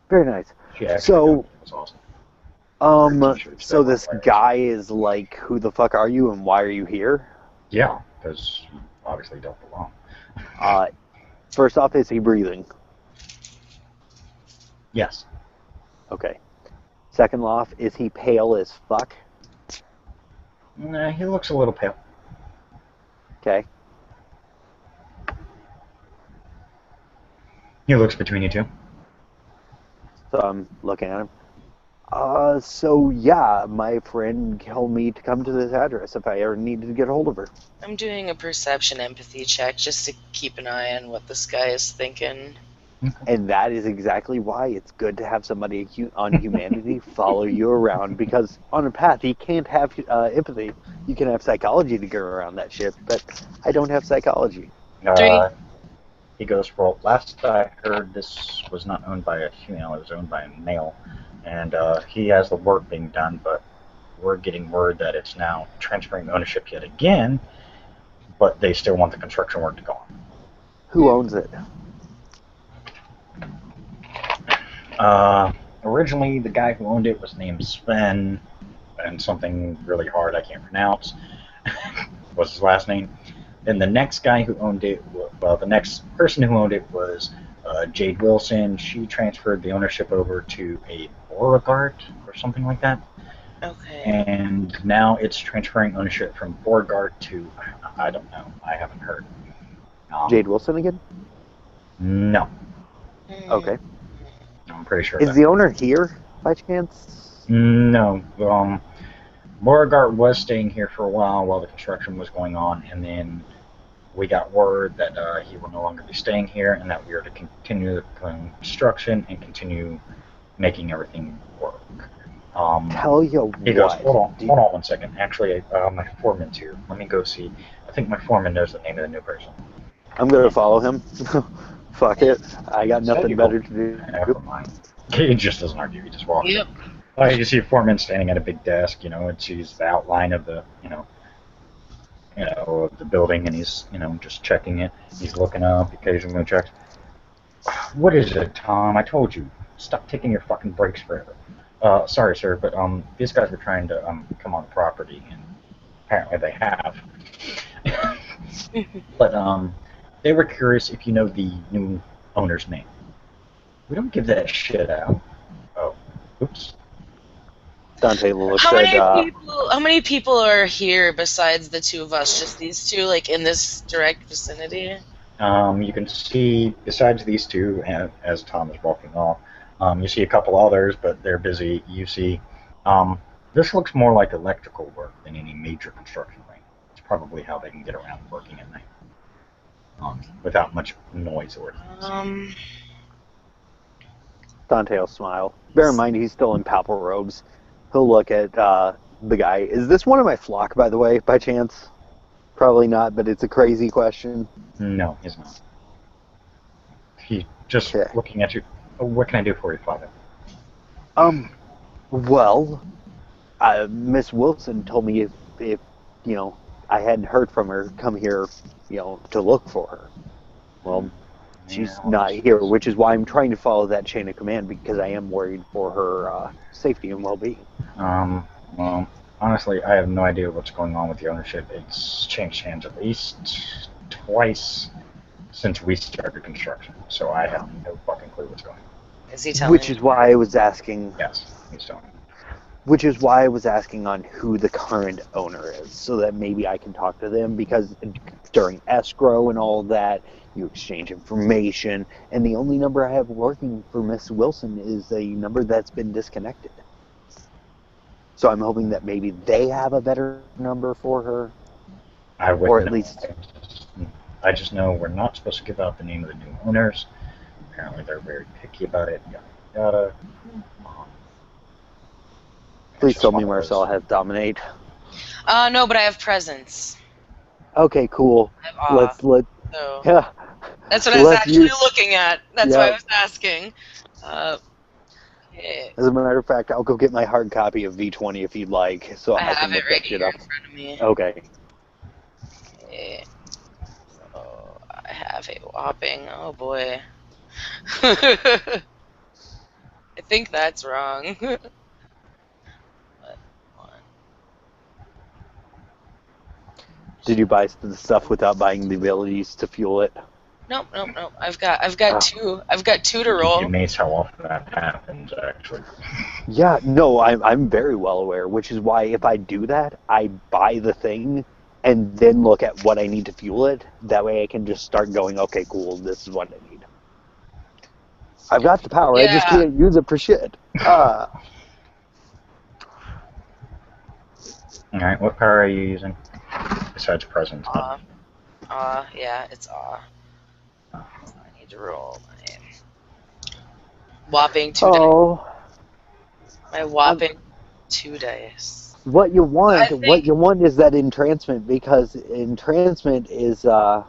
Very nice. She actually So, was awesome. so this guy is like, who the fuck are you and why are you here? Yeah, because you obviously don't belong. First off, is he breathing? Yes. Okay. Second off, is he pale as fuck? Nah, he looks a little pale. Okay. He looks between you two. So I'm looking at him. So yeah, my friend told me to come to this address if I ever needed to get a hold of her. I'm doing a perception empathy check just to keep an eye on what this guy is thinking. And that is exactly why it's good to have somebody on humanity follow you around, because on a path you can't have empathy. You can have psychology to get around that shit, but I don't have psychology. He goes, well, last I heard this was not owned by a female, it was owned by a male. And he has the work being done, but we're getting word that it's now transferring ownership yet again, but they still want the construction work to go on. Who owns it? Originally, the guy who owned it was named Sven, and something really hard I can't pronounce was his last name. Then the next guy who owned it, well, the next person who owned it was Jade Wilson. She transferred the ownership over to a Beauregard or something like that. Okay. And now it's transferring ownership from Beauregard to, I don't know, I haven't heard. Jade Wilson again? No. Okay. I'm pretty sure. Is the owner here by chance? No. Beauregard was staying here for a while the construction was going on, and then we got word that he will no longer be staying here and that we are to continue the construction and continue making everything work. Tell you he what. Goes, hold on 1 second. Actually, my foreman's here. Let me go see. I think my foreman knows the name of the new person. I'm going to follow him. Fuck it. I got nothing better to do. Never mind. He just doesn't argue. He just walks. Yep. You see a foreman standing at a big desk, and sees the outline of the, of the building, and he's, just checking it. He's looking up, occasionally checks. What is it, Tom? I told you. Stop taking your fucking breaks forever. Sorry, sir, but these guys were trying to come on the property, and apparently they have. But they were curious if you know the new owner's name. We don't give that shit out. Oh, oops. Dante looks how many people are here besides the two of us? Just these two, like in this direct vicinity? You can see, besides these two, as Tom is walking off, you see a couple others, but they're busy. You see, this looks more like electrical work than any major construction thing. It's probably how they can get around working at night, without much noise or anything. Dante will smile. Bear in mind, he's still in papal robes. He'll look at the guy. Is this one of my flock, by the way, by chance? Probably not, but it's a crazy question. No, he's not. He's just looking at you. Oh, what can I do for you, Father? Well, Miss Wilson told me if I hadn't heard from her, come here, to look for her. Well, she's not here, which is why I'm trying to follow that chain of command, because I am worried for her safety and well-being. Well, honestly, I have no idea what's going on with the ownership. It's changed hands at least twice since we started construction, so I have no fucking clue what's going on. Is he telling Which is why I was asking. Yes, he's telling me. Which is why I was asking on who the current owner is, so that maybe I can talk to them, because during escrow and all that, you exchange information, and the only number I have working for Miss Wilson is a number that's been disconnected. So I'm hoping that maybe they have a better number for her. I wouldn't or at know. least I just know we're not supposed to give out the name of the new owners. Apparently they're very picky about it. Yada yada. Please tell me Marcel has dominate. No, but I have presence. Okay, cool. I have So. Yeah. That's what I was actually looking at. That's why I was asking. Yeah. As a matter of fact, I'll go get my hard copy of V20 if you'd like, so I I have can it look right that shit here up. in front of me. Okay. Yeah. So I have a whopping. Oh boy. I think that's wrong. But, hold on. Did you buy the stuff without buying the abilities to fuel it? Nope. I've got two. I've got two to You'd be roll. amazed how often that happens, actually. Yeah, no, I'm very well aware, which is why if I do that, I buy the thing and then look at what I need to fuel it. That way I can just start going, okay, cool, this is what I need. I've got the power, I just Yeah. can't use it for shit. Alright, what power are you using? Besides presence. Yeah, it's awe. I need to roll my whopping 2 dice. Oh, My whopping 2 dice. what you I want think is that entrancement, because entrancement It's a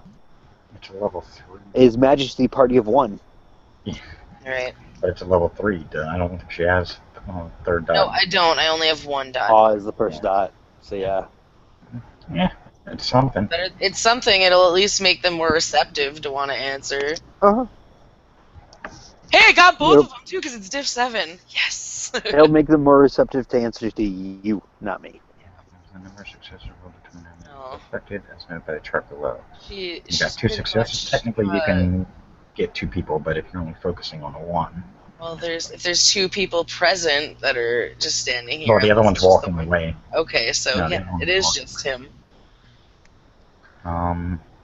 level 3. is Majesty Party of One. right. But it's a level 3. I don't think she has third No, dot. I don't. I only have 1 dot. Awe is the first dot. So yeah. Yeah, it's something. But it's something. It'll at least make them more receptive to want to answer. Uh-huh. Hey, I got both Yep. of them too because it's diff 7. Yes. It'll make them more receptive to answer to you, not me. The number of successes will determine No. affected as noted by the chart below. You She's got 2 pretty successes. much, Technically, you can get 2 people, but if you're only focusing on 1. Well, if there's 2 people present that are just standing here. Well, the other one's it's just walking away. Okay, so No, yeah, the other one's it is walking. just him.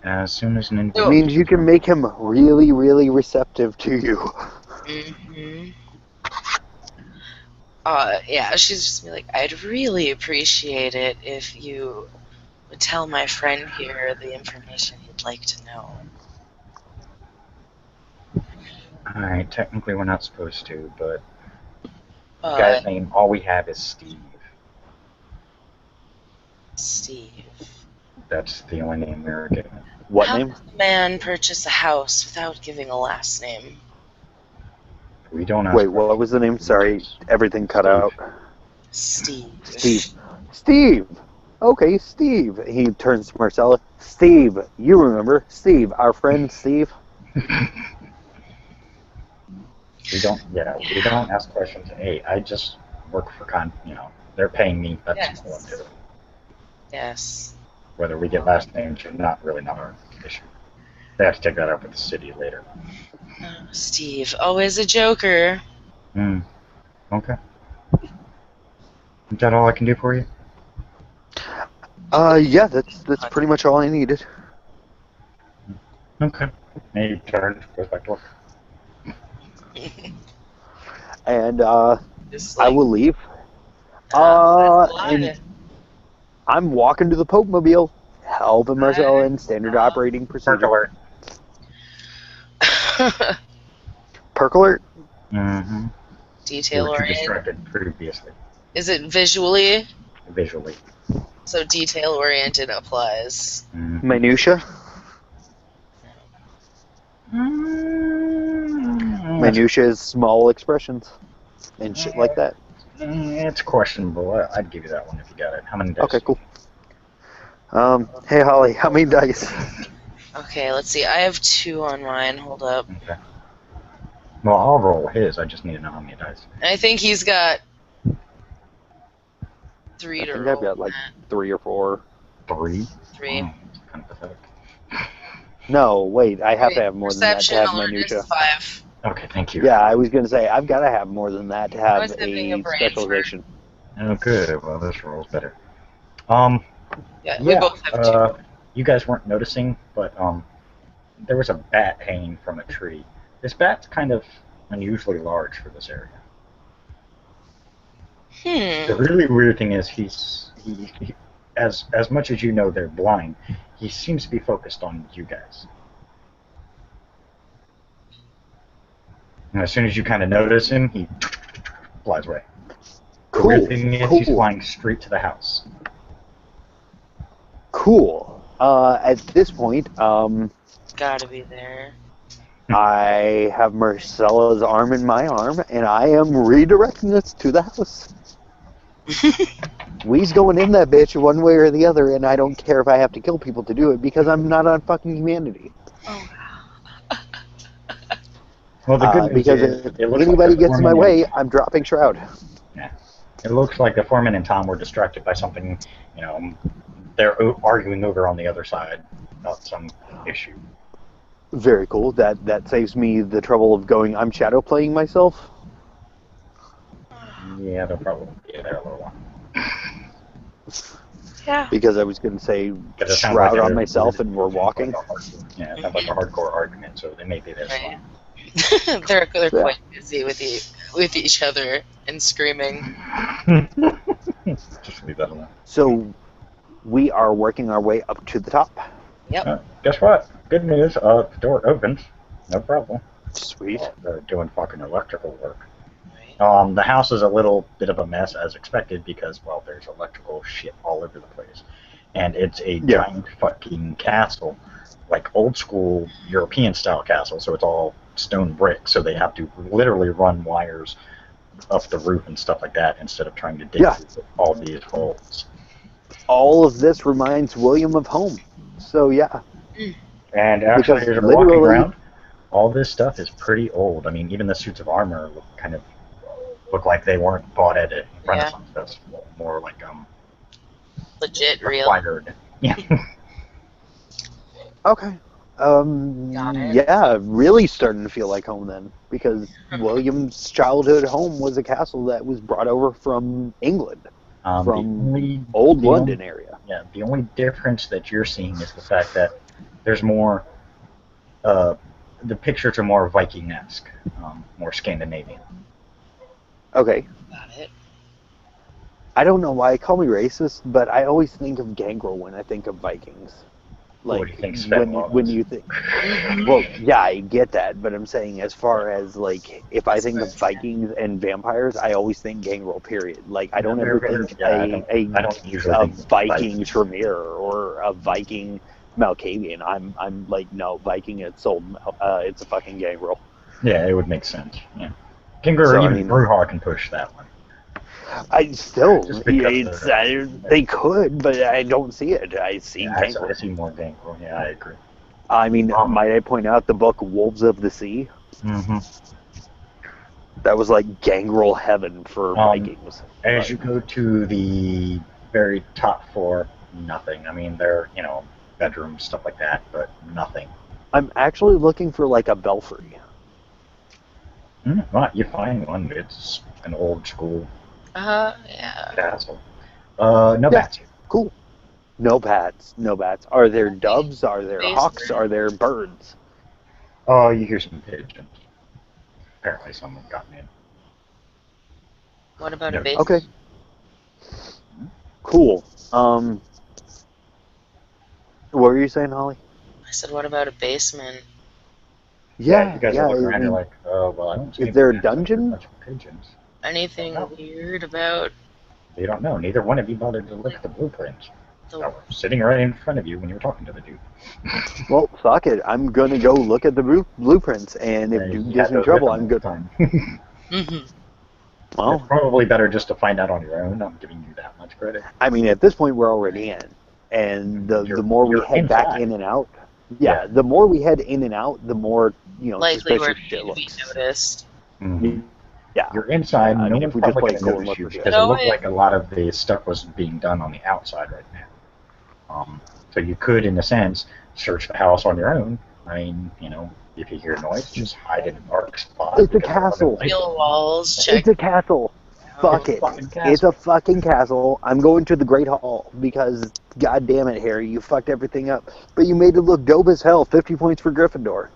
As soon as an It individual means you can make him really, really receptive to you. Mm-hmm. Yeah, she's just be like, I'd really appreciate it if you would tell my friend here the information he'd like to know. Alright, technically we're not supposed to, but the guy's name, all we have is Steve. Steve. That's the only name we were given. What How name? does a man purchase a house without giving a last name? We don't ask. Wait, what was the name? Sorry, everything cut out. Steve. Steve! Okay, Steve. He turns to Marcella. Steve, you remember. Steve, our friend Steve. We don't ask questions. Hey, I just work for they're paying me. That's all I'm doing. Yes. Whether we get last names or not, really not our issue. They have to take that up with the city later. Steve, always a joker. Okay. Is that all I can do for you? Yeah, that's pretty much all I needed. Okay. He turns, goes back to work. And Just I like, will leave. And I'm walking to the Pope Mobile, helping Marcella in standard operating procedure. Perk alert? Mm-hmm. Detail You were too oriented. distracted previously. Is it visually? Visually. So detail oriented applies. Mm-hmm. Minutia? Minutia is small expressions and shit like that. It's questionable. I'd give you that one if you got it. How many dice? Okay, cool. Hey Holly, how many dice? Okay, let's see. I have 2 on mine. Hold up. Okay. Well, I'll roll his. I just need to know how many dice. I think he's got 3 I to think roll. I've got like 3 or 4. 3? 3. Wow, that's kind of pathetic. No, wait, I have to have more than that to have Perception minutia. alertness 5. Okay, thank you. Yeah, I was going to say, I've got to have more than that to I have was having a a brain specialization. Oh, good. Well, this roll's better. Yeah, we both have 2. You guys weren't noticing, but there was a bat hanging from a tree. This bat's kind of unusually large for this area. The really weird thing is he as much as you know they're blind, he seems to be focused on you guys. And as soon as you kind of notice him, he flies away. Cool. The weird thing is he's flying straight to the house. Cool. At this point, Gotta be there. I have Marcella's arm in my arm, and I am redirecting us to the house. We's going in that bitch one way or the other, and I don't care if I have to kill people to do it because I'm not on fucking humanity. Oh, Well, the good news Because is if it looks anybody like the gets in my foreman way, I'm dropping Shroud. Yeah. It looks like the foreman and Tom were distracted by something, they're arguing over on the other side about some issue. Very cool. That saves me the trouble of going, I'm shadow playing myself. Yeah, they'll probably be there a little while. yeah. Because I was going to say It sounds Shroud like on myself and we're walking. It sounds like a hardcore argument, so they may be there Right. slow. they're Yeah. quite busy with each other and screaming. Just leave that alone. So we are working our way up to the top. Yep. Guess what? Good news. The door opens. No problem. Sweet. They're doing fucking electrical work. Right. The house is a little bit of a mess as expected because, well, there's electrical shit all over the place. And it's a giant fucking castle, like old school European style castle, so it's all stone brick, so they have to literally run wires up the roof and stuff like that instead of trying to dig through all these holes. All of this reminds William of home. So yeah. And actually, Because as you're walking literally- around, all this stuff is pretty old. I mean, even the suits of armor look like they weren't bought at a Renaissance festival. More like Legit, real. acquired. Yeah. Okay. Got it. Yeah, really starting to feel like home then, because William's childhood home was a castle that was brought over from England, from old London area. Yeah, the only difference that you're seeing is the fact that there's more. The pictures are more Viking-esque, more Scandinavian. Okay. Got it. I don't know why, call me racist, but I always think of Gangrel when I think of Vikings. Like, What do you think Sven when you think, well, yeah, I get that, but I'm saying as far as like, if I think of Vikings and vampires, I always think Gangrel. Period. Like, I don't ever think I don't usually a think Viking Tremere or a Viking Malkavian. I'm like, no, Viking. It's a fucking Gangrel. Yeah, it would make sense. Yeah, Gangrel, So, even Bruhar can push that one. They could, but I don't see it. I see Gangrel. I see more Gangrel. Yeah, I agree. I mean, might I point out the book Wolves of the Sea? Mm-hmm. That was like Gangrel heaven for Vikings. As you go to the very top floor, nothing. I mean, there are, bedrooms, stuff like that, but nothing. I'm actually looking for like a belfry. Well, you find one. It's an old school Yeah. castle. No bats. Cool. No bats. No bats. Are there doves? Are there hawks? Are there birds? Oh, you hear some pigeons. Apparently someone got in. What about a base? Okay. Cool. What were you saying, Holly? I said, what about a basement? Yeah, you guys are looking around, you're like, well, I don't see. Is there a dungeon? A bunch of pigeons. Anything weird about? You don't know. Neither one of you bothered to look at the blueprints. They were sitting right in front of you when you were talking to the dude. Well, fuck it. I'm gonna go look at the blueprints, and if Dude gets in trouble, I'm good. Mm-hmm. Well, it's probably better just to find out on your own. I'm giving you that much credit. I mean, at this point, we're already in, and the more we head back in and out, the more we head in and out, the more likely we're suspicious shit to be looks. noticed. Mm-hmm. Yeah, you're inside. I No mean, one's if we just probably play going to cool and notice you look because it looked like a lot of the stuff was being done on the outside right now. So you could, in a sense, search the house on your own. I mean, if you hear noise, just hide in a dark spot. It's a castle. Peel walls. Check. It's a castle. Fuck it. It's a fucking castle. I'm going to the Great Hall because, god damn it, Harry, you fucked everything up. But you made it look dope as hell. 50 points for Gryffindor.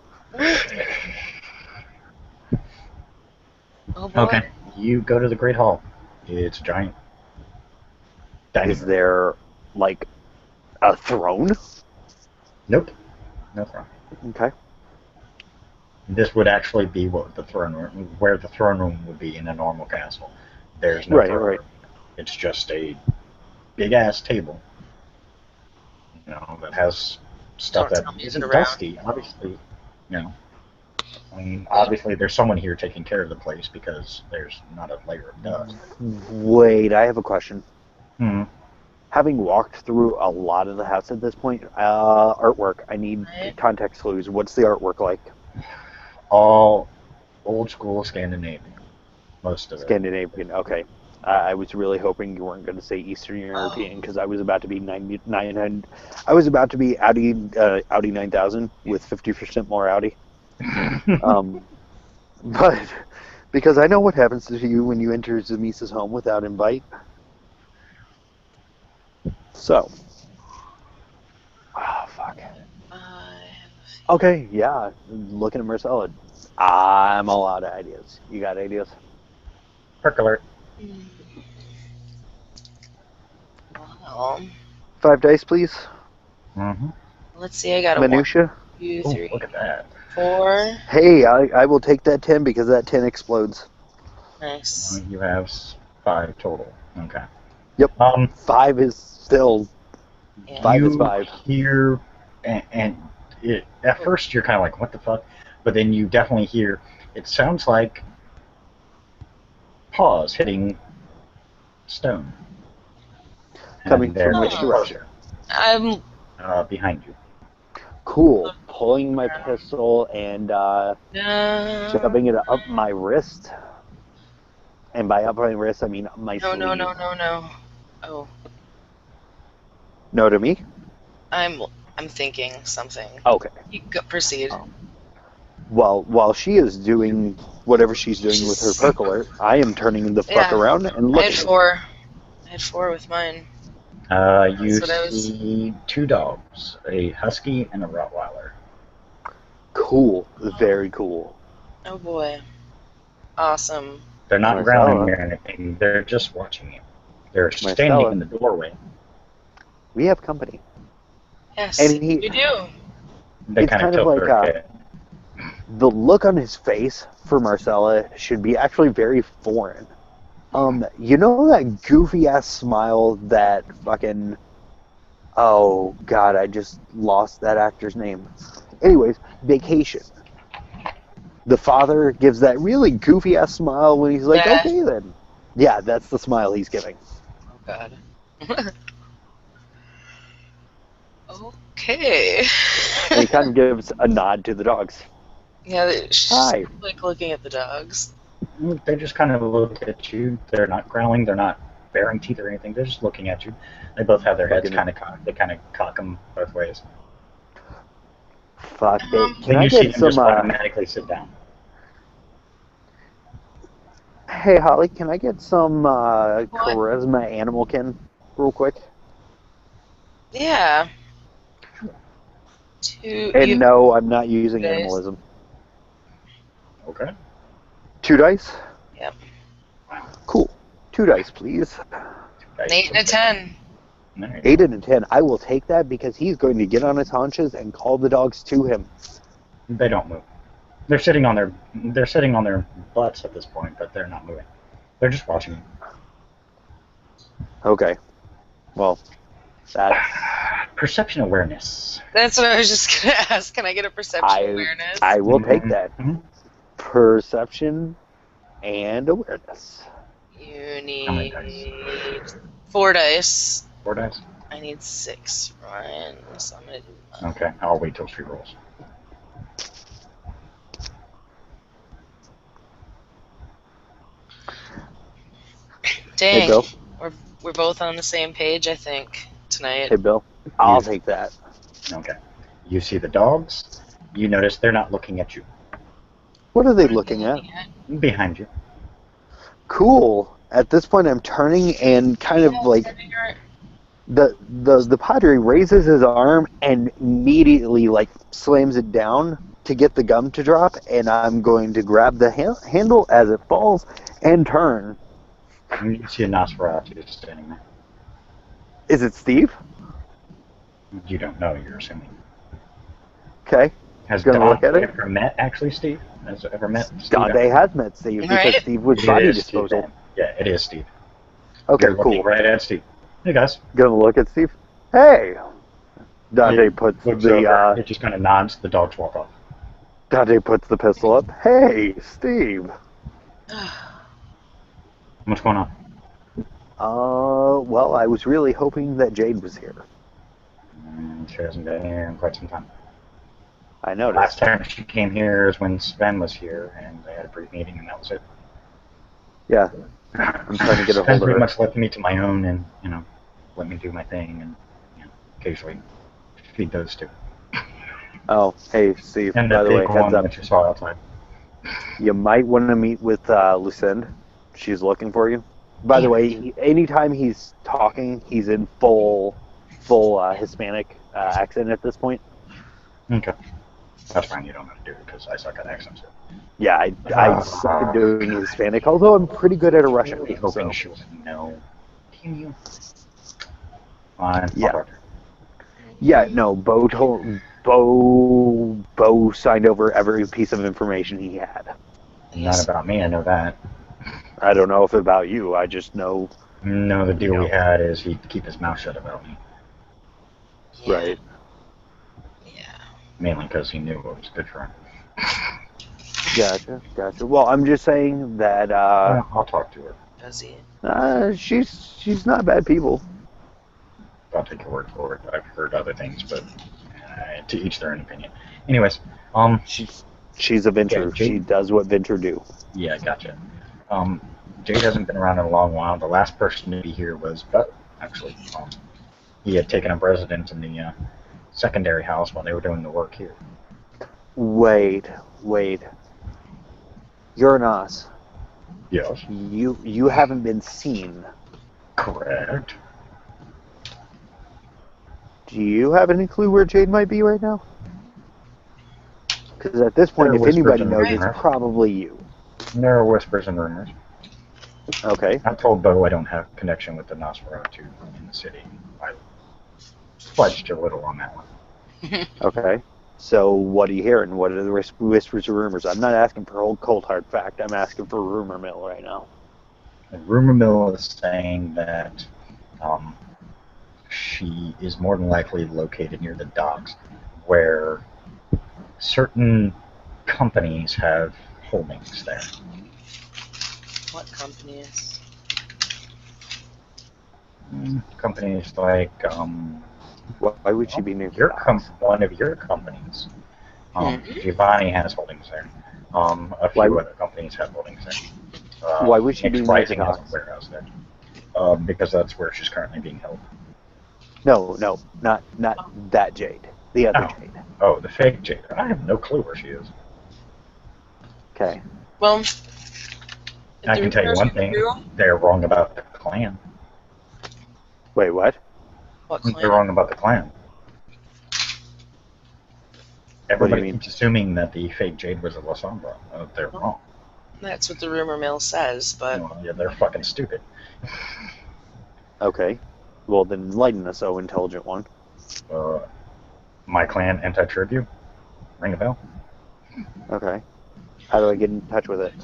Oh boy. Okay, you go to the Great Hall. It's giant. Is there, like, a throne? Nope. No throne. Okay. This would actually be where the throne room would be in a normal castle. There's no throne. Right. It's just a big ass table. That has stuff that isn't dusty, obviously. I mean, obviously there's someone here taking care of the place because there's not a layer of dust. Wait, I have a question. Hmm. Having walked through a lot of the house at this point, artwork. I need context clues. What's the artwork like? All old school Scandinavian, most of it. Scandinavian. Okay. I was really hoping you weren't going to say Eastern European because I was about to be 900. I was about to be Audi 9000 with 50% more Audi. But because I know what happens to you when you enter Zamisa's home without invite. So. Oh, fuck. Okay, yeah. Looking at Marcella. I'm all out of ideas. You got ideas? Perk alert. Wow. 5 dice, please. Mm-hmm. Let's see, I got a Minutia. 1, 2, 3, Look at that. 4. Hey, I will take that 10 because that 10 explodes. Nice. You have 5 total. Okay. Yep. 5 is still. Yeah. 5 is 5. Hear, and at first you're kind of like, what the fuck? But then you definitely hear, it sounds like paws hitting stone. Coming from which direction? I'm behind you. Cool. Pulling my pistol and shoving it up my wrist. And by up my wrist, I mean up my sleeve. No. Oh. No to me? I'm thinking something. Okay. You proceed. Well, while she is doing whatever she's doing with her perk alert, I am turning the fuck around and looking. I had 4 with mine. You see 2 dogs, a husky and a Rottweiler. Cool. Very cool. Oh boy. Awesome. They're not growling or anything. They're just watching you. They're standing in the doorway. We have company. Yes, and you do. They kind of like the look on his face for Marcella should be actually very foreign. You know that goofy ass smile that fucking, oh god, I just lost that actor's name. Anyways, Vacation. The father gives that really goofy ass smile when he's like, okay then. Yeah, that's the smile he's giving. Oh god. Okay. And he kind of gives a nod to the dogs. Yeah, she's like looking at the dogs. They just kind of look at you. They're not growling. They're not baring teeth or anything. They're just looking at you. They both have their heads kind of cocked. They kind of cock them both ways. Fuck it. Can I get some? Just automatically sit down. Hey Holly, can I get some charisma animalkin real quick? Yeah. And no, I'm not using animalism. Okay. 2 dice? Yep. Cool. 2 dice, please. An 8 and a 10. 8 and a 10. I will take that because he's going to get on his haunches and call the dogs to him. They don't move. They're sitting on their butts at this point, but they're not moving. They're just watching you. Okay. Well, that's perception awareness. That's what I was just gonna ask. Can I get a perception awareness? I will take that. Perception and awareness. You need 4 dice. 4 dice? I need 6 for mine, so I'm gonna do that. Okay, I'll wait till she rolls. Dang. Hey, Bill. We're both on the same page, I think, tonight. Hey, Bill. I'll take that. Okay. You see the dogs. You notice they're not looking at you. What are they looking at? Behind you. Cool. At this point, I'm turning and kind of like the padre raises his arm and immediately like slams it down to get the gum to drop, and I'm going to grab the handle as it falls and turn. You see a Nosferatu standing there. Is it Steve? You don't know. You're assuming. Okay. Has Dante ever met actually Steve? Has ever met Steve? Dante has met Steve because Steve was body disposal. Steve, yeah, it is Steve. Okay, You're cool. Right at Steve. Hey guys. Gonna look at Steve. Hey. Dante puts the. It just kind of nods. The dogs walk off. Dante puts the pistol up. Hey, Steve. What's going on? Well, I was really hoping that Jade was here. She hasn't been here in quite some time. I noticed. Last time she came here is when Sven was here, and they had a brief meeting, and that was it. Yeah. I'm trying to get a hold Sven of pretty her. much left me to my own, and let me do my thing, and occasionally feed those two. Oh, hey, Steve. And By the the way, big heads one up. that you saw outside. You might want to meet with Lucinde. She's looking for you. By the way, anytime he's talking, he's in full Hispanic accent at this point. Okay. That's fine, you don't have to do it, because I suck at accents. Yeah, I suck at doing Hispanic, although I'm pretty good at a Russian. I'm really hoping she will know. Damn you. Fine, Yeah. I'll talk to her. Yeah, no, Bo signed over every piece of information he had. Not about me, I know that. I don't know if about you, I just know. No, the deal we had is he'd keep his mouth shut about me. Yeah. Right. Yeah. Mainly because he knew what was good for him. Gotcha. Well, I'm just saying that I'll talk to her. Does he? she's not bad people. I'll take your word for it. I've heard other things, but to each their own opinion. Anyways, She's a Venture. Yeah, Jade- She does what Venture do. yeah, gotcha. Jade hasn't been around in a long while. The last person to be here was Bo, actually. He had taken up residence in the secondary house while they were doing the work here. Wait. You're an Oz. Yes. You haven't been seen. Correct. Do you have any clue where Jade might be right now? Because at this point, There if are anybody whispers knows, and it's rumors. probably you. There are whispers and rumors. Okay. I told Bo I don't have connection with the Nosferatu in the city. I fudged a little on that one. Okay. So what are you hearing? What are the whispers or rumors? I'm not asking for old cold hard fact. I'm asking for rumor mill right now. The rumor mill is saying that she is more than likely located near the docks, where certain companies have holdings there. What companies? Companies like Why would she be near the your docks? one of your companies. Giovanni has holdings there. A Why- few other companies have holdings there. Why would she be Nick's near the Rising has a docks? warehouse there. Because that's where she's currently being held. No, not that Jade. The other Oh. Jade. Oh, the fake Jade. I have no clue where she is. Okay. Well, I can tell you one thing. They're wrong about the clan. Wait, what? What They're clan? wrong about the clan. Everybody mean? keeps assuming that the fake Jade was a Lasombra. They're wrong. That's what the rumor mill says, but Well, yeah, they're fucking stupid. Okay. Well, then enlighten us, oh intelligent one. My clan, Anti-Tribute. Ring a bell? Okay. How do I get in touch with it?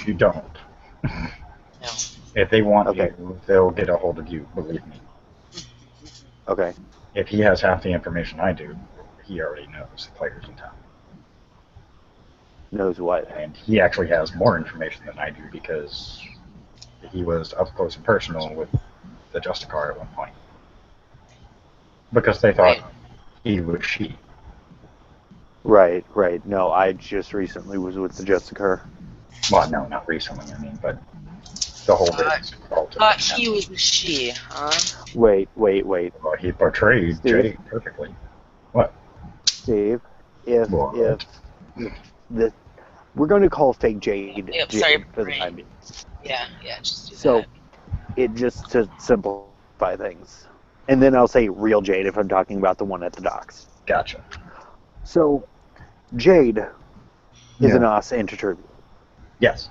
You don't. no. If they want Okay. you, they'll get a hold of you, believe me. Okay. If he has half the information I do, he already knows the players in town. Knows what? And he actually has more information than I do because he was up close and personal with the Justicar at one point. Because they thought he was she. Right. No, I just recently was with the Jessica. Well, no, not recently, I mean, but the whole bit is called to Thought he was a she, huh? Wait. Well, he portrayed Steve? Jade perfectly. What? Steve, if the we're going to call fake Jade Yep, Jade sorry, for the brain. time being. Yeah, just do So that. it just to simplify things, and then I'll say real Jade if I'm talking about the one at the docks. Gotcha. So Jade is Yeah. an Os intertribute. Yes.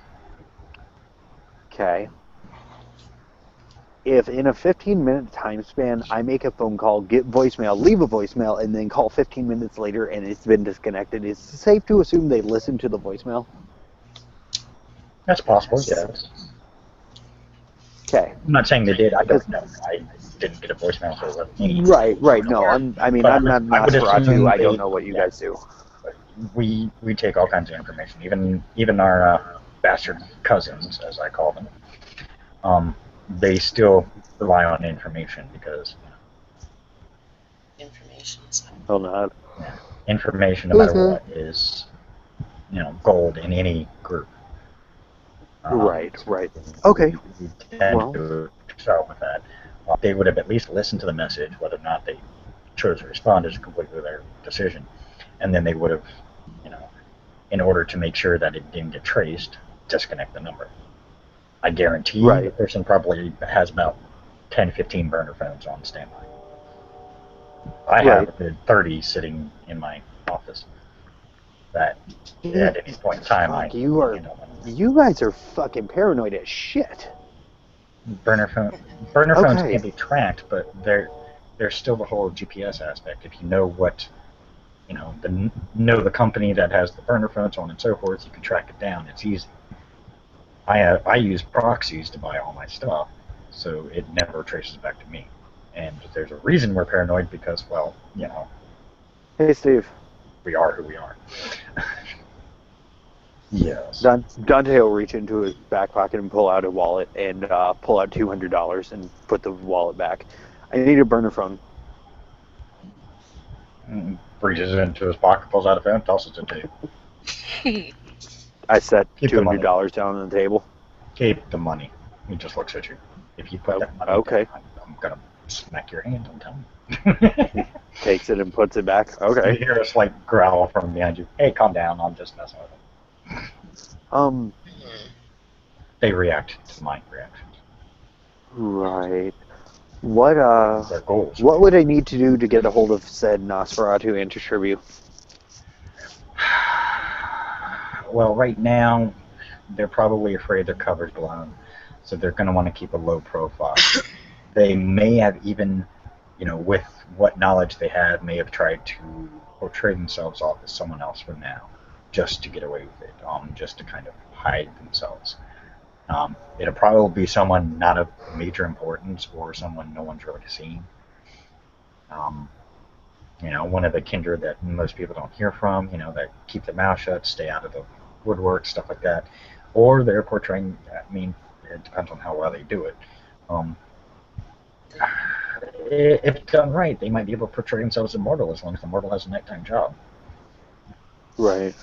Okay. If in a 15-minute time span I make a phone call, get voicemail, leave a voicemail, and then call 15 minutes later and it's been disconnected, is it safe to assume they listened to the voicemail? That's possible, yes. Okay. I'm not saying they did. I don't know. I didn't get a voicemail, so it wasn't me. Right. No, I'm not I would assume Nosferatu. I they- don't know what you yeah. guys do. But we take all kinds of information, even our bastard cousins, as I call them. They still rely on information because Information. Well, not. Information, no matter what, is gold in any group. Right. Okay. We tend to start with that. They would have at least listened to the message. Whether or not they chose to respond is completely their decision. And then they would have, in order to make sure that it didn't get traced, disconnect the number. I guarantee the person probably has about 10, 15 burner phones on standby. I have 30 sitting in my office that at any point in time you guys are fucking paranoid as shit. Burner phones can be tracked, but there's still the whole GPS aspect. If you know what know the company that has the burner phones, so on and so forth, you can track it down. It's easy. I use proxies to buy all my stuff, so it never traces back to me. And there's a reason we're paranoid because, well, Hey, Steve. We are who we are. Yes. Dante will reach into his back pocket and pull out a wallet and pull out $200 and put the wallet back. I need a burner phone. Reaches into his pocket, pulls out a phone, tosses it to you. I set $200 down on the table. Keep the money. He just looks at you. If you put that money down, I'm going to smack your hand, I'm telling you. Takes it and puts it back. Okay. You hear a slight growl from behind you. Hey, calm down. I'm just messing with them. They react to my reactions. Right. What would I need to do to get a hold of said Nosferatu Intertribute? Well, right now, they're probably afraid their cover's blown, so they're going to want to keep a low profile. They may have even, with what knowledge they have, may have tried to portray themselves off as someone else for now, just to get away with it, just to kind of hide themselves. It'll probably be someone not of major importance or someone no one's really seen. One of the kindred that most people don't hear from, that keep their mouth shut, stay out of the woodwork, stuff like that. Or they're portraying, it depends on how well they do it. If done right, they might be able to portray themselves as immortal as long as the mortal has a nighttime job. Right.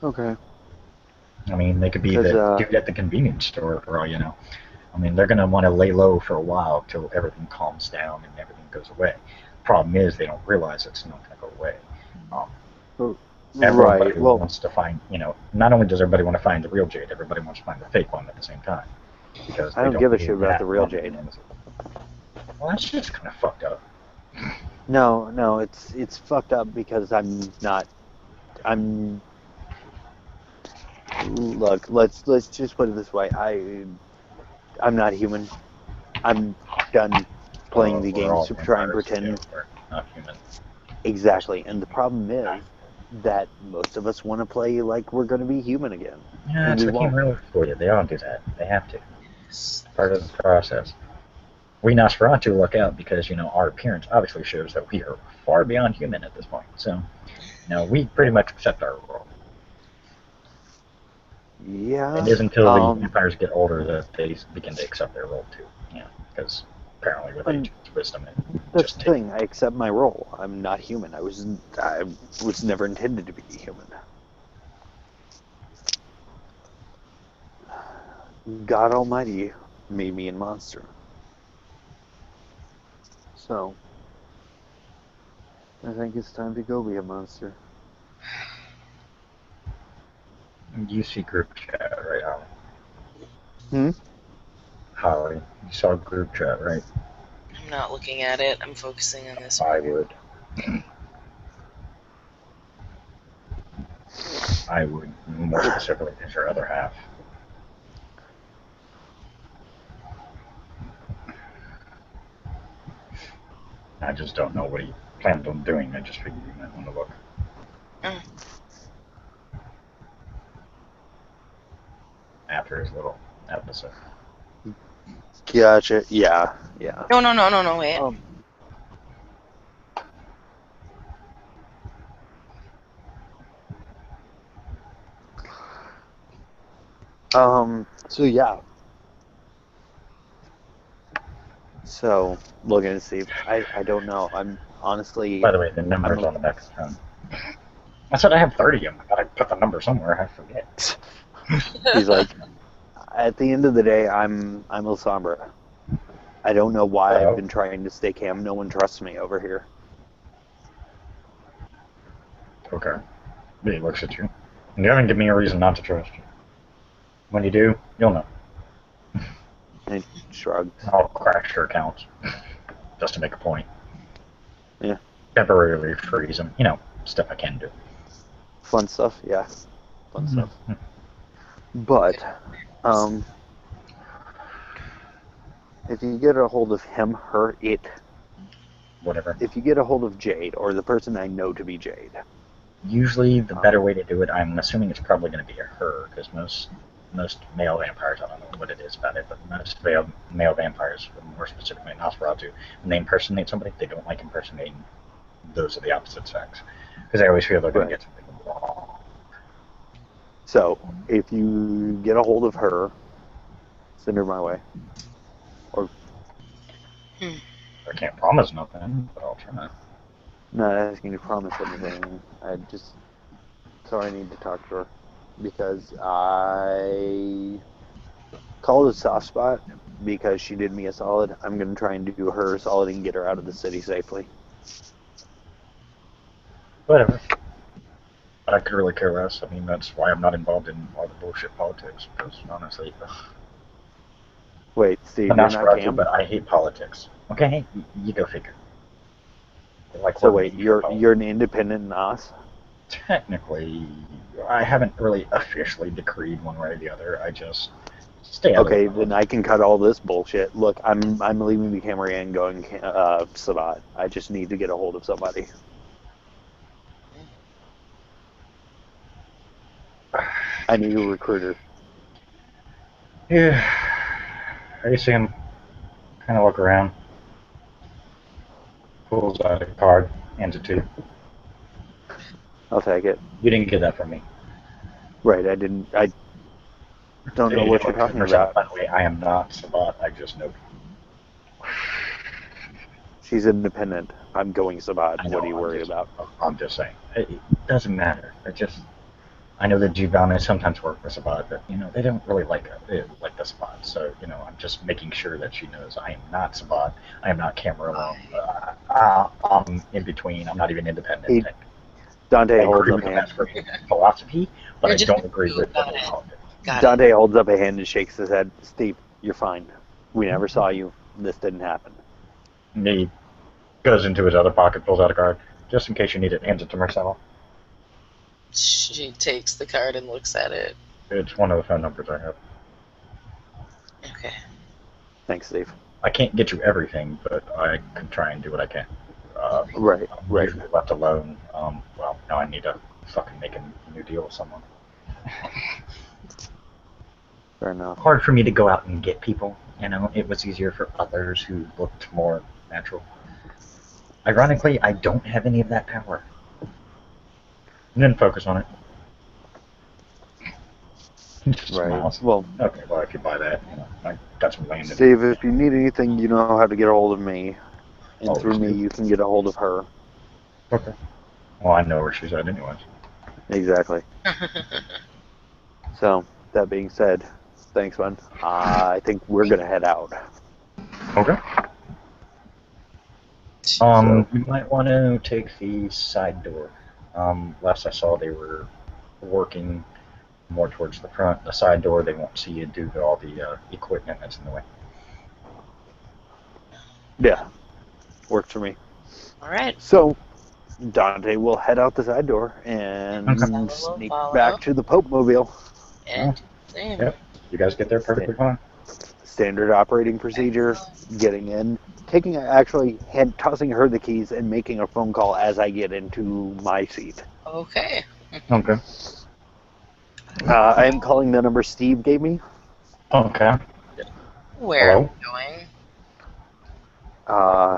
Okay. They could be the dude at the convenience store for all you know. They're going to want to lay low for a while till everything calms down and everything goes away. Problem is, they don't realize it's not going to go away. Everybody wants to find, not only does everybody want to find the real Jade, everybody wants to find the fake one at the same time. Because I don't give a shit about the real Jade. Well, that's just kind of fucked up. No, it's fucked up because look, let's just put it this way. I'm not human. I'm done playing the games to try and pretend. We're not human. Exactly, and the problem is that most of us want to play like we're going to be human again. Yeah, it's the game rules for you. They all do that. They have to. It's part of the process. We Nosferatu look out because, our appearance obviously shows that we are far beyond human at this point. So, we pretty much accept our role. Yeah. It is until the vampires get older that they begin to accept their role too. Because apparently with age, wisdom, that's the thing. I accept my role. I'm not human. I was never intended to be human. God Almighty made me a monster. So, I think it's time to go be a monster. You see group chat, right, Holly? Holly, you saw group chat, right? I'm not looking at it. I'm focusing on this. I would. I would, more specifically, as your other half. I just don't know what he planned on doing. I just figured you might want to look. After his little episode. Gotcha. Yeah. No, wait. So yeah. So looking at Steve, I don't know. I'm honestly, By the way, the I'm number's on the back of the phone. I said I have 30 of them. I gotta put the number somewhere. I forget. he's like, at the end of the day, I'm El Sombra. I don't know why I've Uh-oh. been trying to stay calm. No one trusts me over here. Okay. He looks at you. And you haven't given me a reason not to trust you. When you do, you'll know. And he shrugs. I'll crash your accounts. Just to make a point. Yeah. Temporarily freeze them. You know, stuff I can do. Fun stuff, yeah. Fun stuff. But, if you get a hold of him, her, it, Whatever. if you get a hold of Jade, or the person I know to be Jade. Usually, the better way to do it, I'm assuming it's probably going to be a her, because most male vampires, I don't know what it is about it, but most male vampires, more specifically Nosferatu, when they impersonate somebody, they don't like impersonating those of the opposite sex, because they always feel they're going to get something wrong. So, if you get a hold of her, send her my way. Or, I can't promise nothing, but I'll try. not asking you to promise anything. So I need to talk to her. Because I called a soft spot because she did me a solid. I'm going to try and do her a solid and get her out of the city safely. Whatever. I could really care less. I mean, that's why I'm not involved in all the bullshit politics, because honestly, Wait, Steve, I'm you're not not Nosferatu, Cam? but I hate politics. Okay, you go figure. Like, So we're wait, made for you're an independent Nos? Technically, I haven't really officially decreed one way or the other. I just stay out Okay, of the then I can cut all this bullshit. Look, I'm leaving the camera and going Sabat. I just need to get a hold of somebody. I need a recruiter. Yeah. I see him kind of look around, pulls out a card, hands it to you. I'll take it. You didn't get that from me. Right, I didn't. I don't know what you're talking about. By the way, I am not Sabat. I just know. She's independent. I'm going Sabat. I know. What are you worried about? I'm just saying. It doesn't matter. I know that Giovanni sometimes work with Sabat, but they don't really like the Sabat. So I'm just making sure that she knows I am not Sabat. I am not Cameron. I'm in between. I'm not even independent. Dante I holds agree up with the hand. master philosophy, but You're I just don't agree with the about it. politics. Dante holds up a hand and shakes his head. Steve, you're fine. We never saw you. This didn't happen. And he goes into his other pocket, pulls out a card, just in case you need it, hands it to Marcella. She takes the card and looks at it. It's one of the phone numbers I have. Okay. Thanks, Steve. I can't get you everything, but I can try and do what I can. Right. I'm usually left alone. Well, now I need to fucking make a new deal with someone. Fair enough. Hard for me to go out and get people. It was easier for others who looked more natural. Ironically, I don't have any of that power. And then focus on it. Right. Well, okay. Well, if you buy that, I got some land. Steve, if you need anything, you know how to get a hold of me, and Always through me, do. you can get a hold of her. Okay. Well, I know where she's at, anyways. Exactly. So that being said, thanks, man. I think we're gonna head out. Okay. So, You might want to take the side door. Last I saw, they were working more towards the front. The side door, they won't see you due to all the equipment that's in the way. yeah, works for me. All right. So, Dante will head out the side door and sneak back to the Pope Mobile. And same. Yep. You guys get there perfectly fine. Standard operating procedure, getting in, tossing her the keys and making a phone call as I get into my seat. Okay. Okay. I am calling the number Steve gave me. Okay. Where Hello? are we going?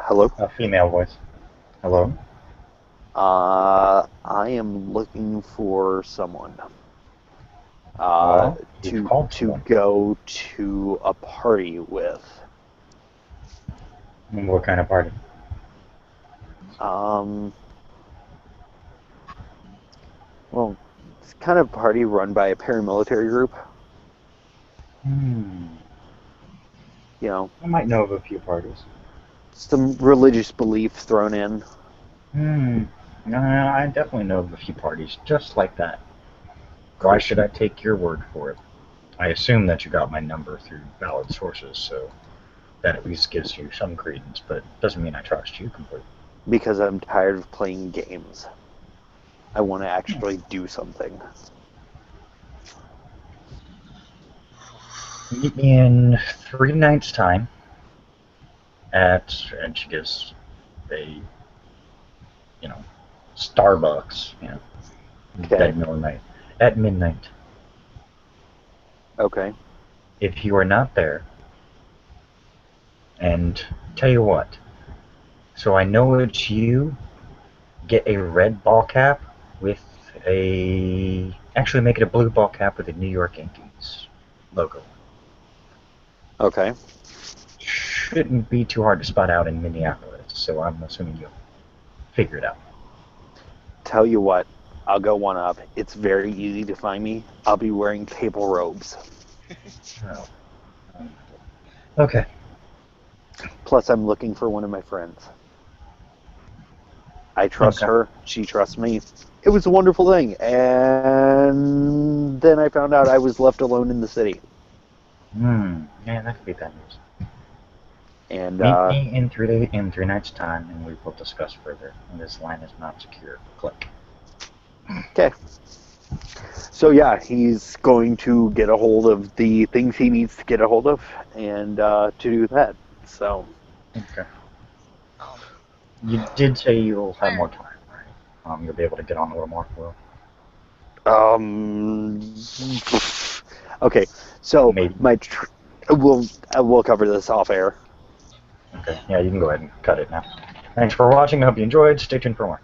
Hello? A female voice. Hello? I am looking for someone. to go to a party with. What kind of party? Well, it's kind of a party run by a paramilitary group. You know, I might know of a few parties. some religious belief thrown in. No, I definitely know of a few parties just like that. Why should I take your word for it? I assume that you got my number through valid sources, so that at least gives you some credence, but doesn't mean I trust you completely. Because I'm tired of playing games. I want to actually do something. Meet me in 3 nights' time at, and she gives a, Starbucks, Okay. at midnight. Okay. If you are not there, and tell you what, so I know it's you, get a red ball cap with actually make it a blue ball cap with a New York Yankees logo. Okay. Shouldn't be too hard to spot out in Minneapolis, so I'm assuming you'll figure it out. Tell you what, I'll go one up. It's very easy to find me. I'll be wearing papal robes. Oh. Okay. Plus, I'm looking for one of my friends. I trust her. She trusts me. It was a wonderful thing. And then I found out I was left alone in the city. Yeah, that could be bad news. And Meet me in 3 nights' time, and we will discuss further. And this line is not secure. Click. okay. So yeah, he's going to get a hold of the things he needs to get a hold of, and to do that. So. Okay. You did say you'll have more time, right? You'll be able to get on a little more, Will? Okay, so Maybe. we'll cover this off air. Okay, yeah, you can go ahead and cut it now. Thanks for watching. I hope you enjoyed. Stay tuned for more.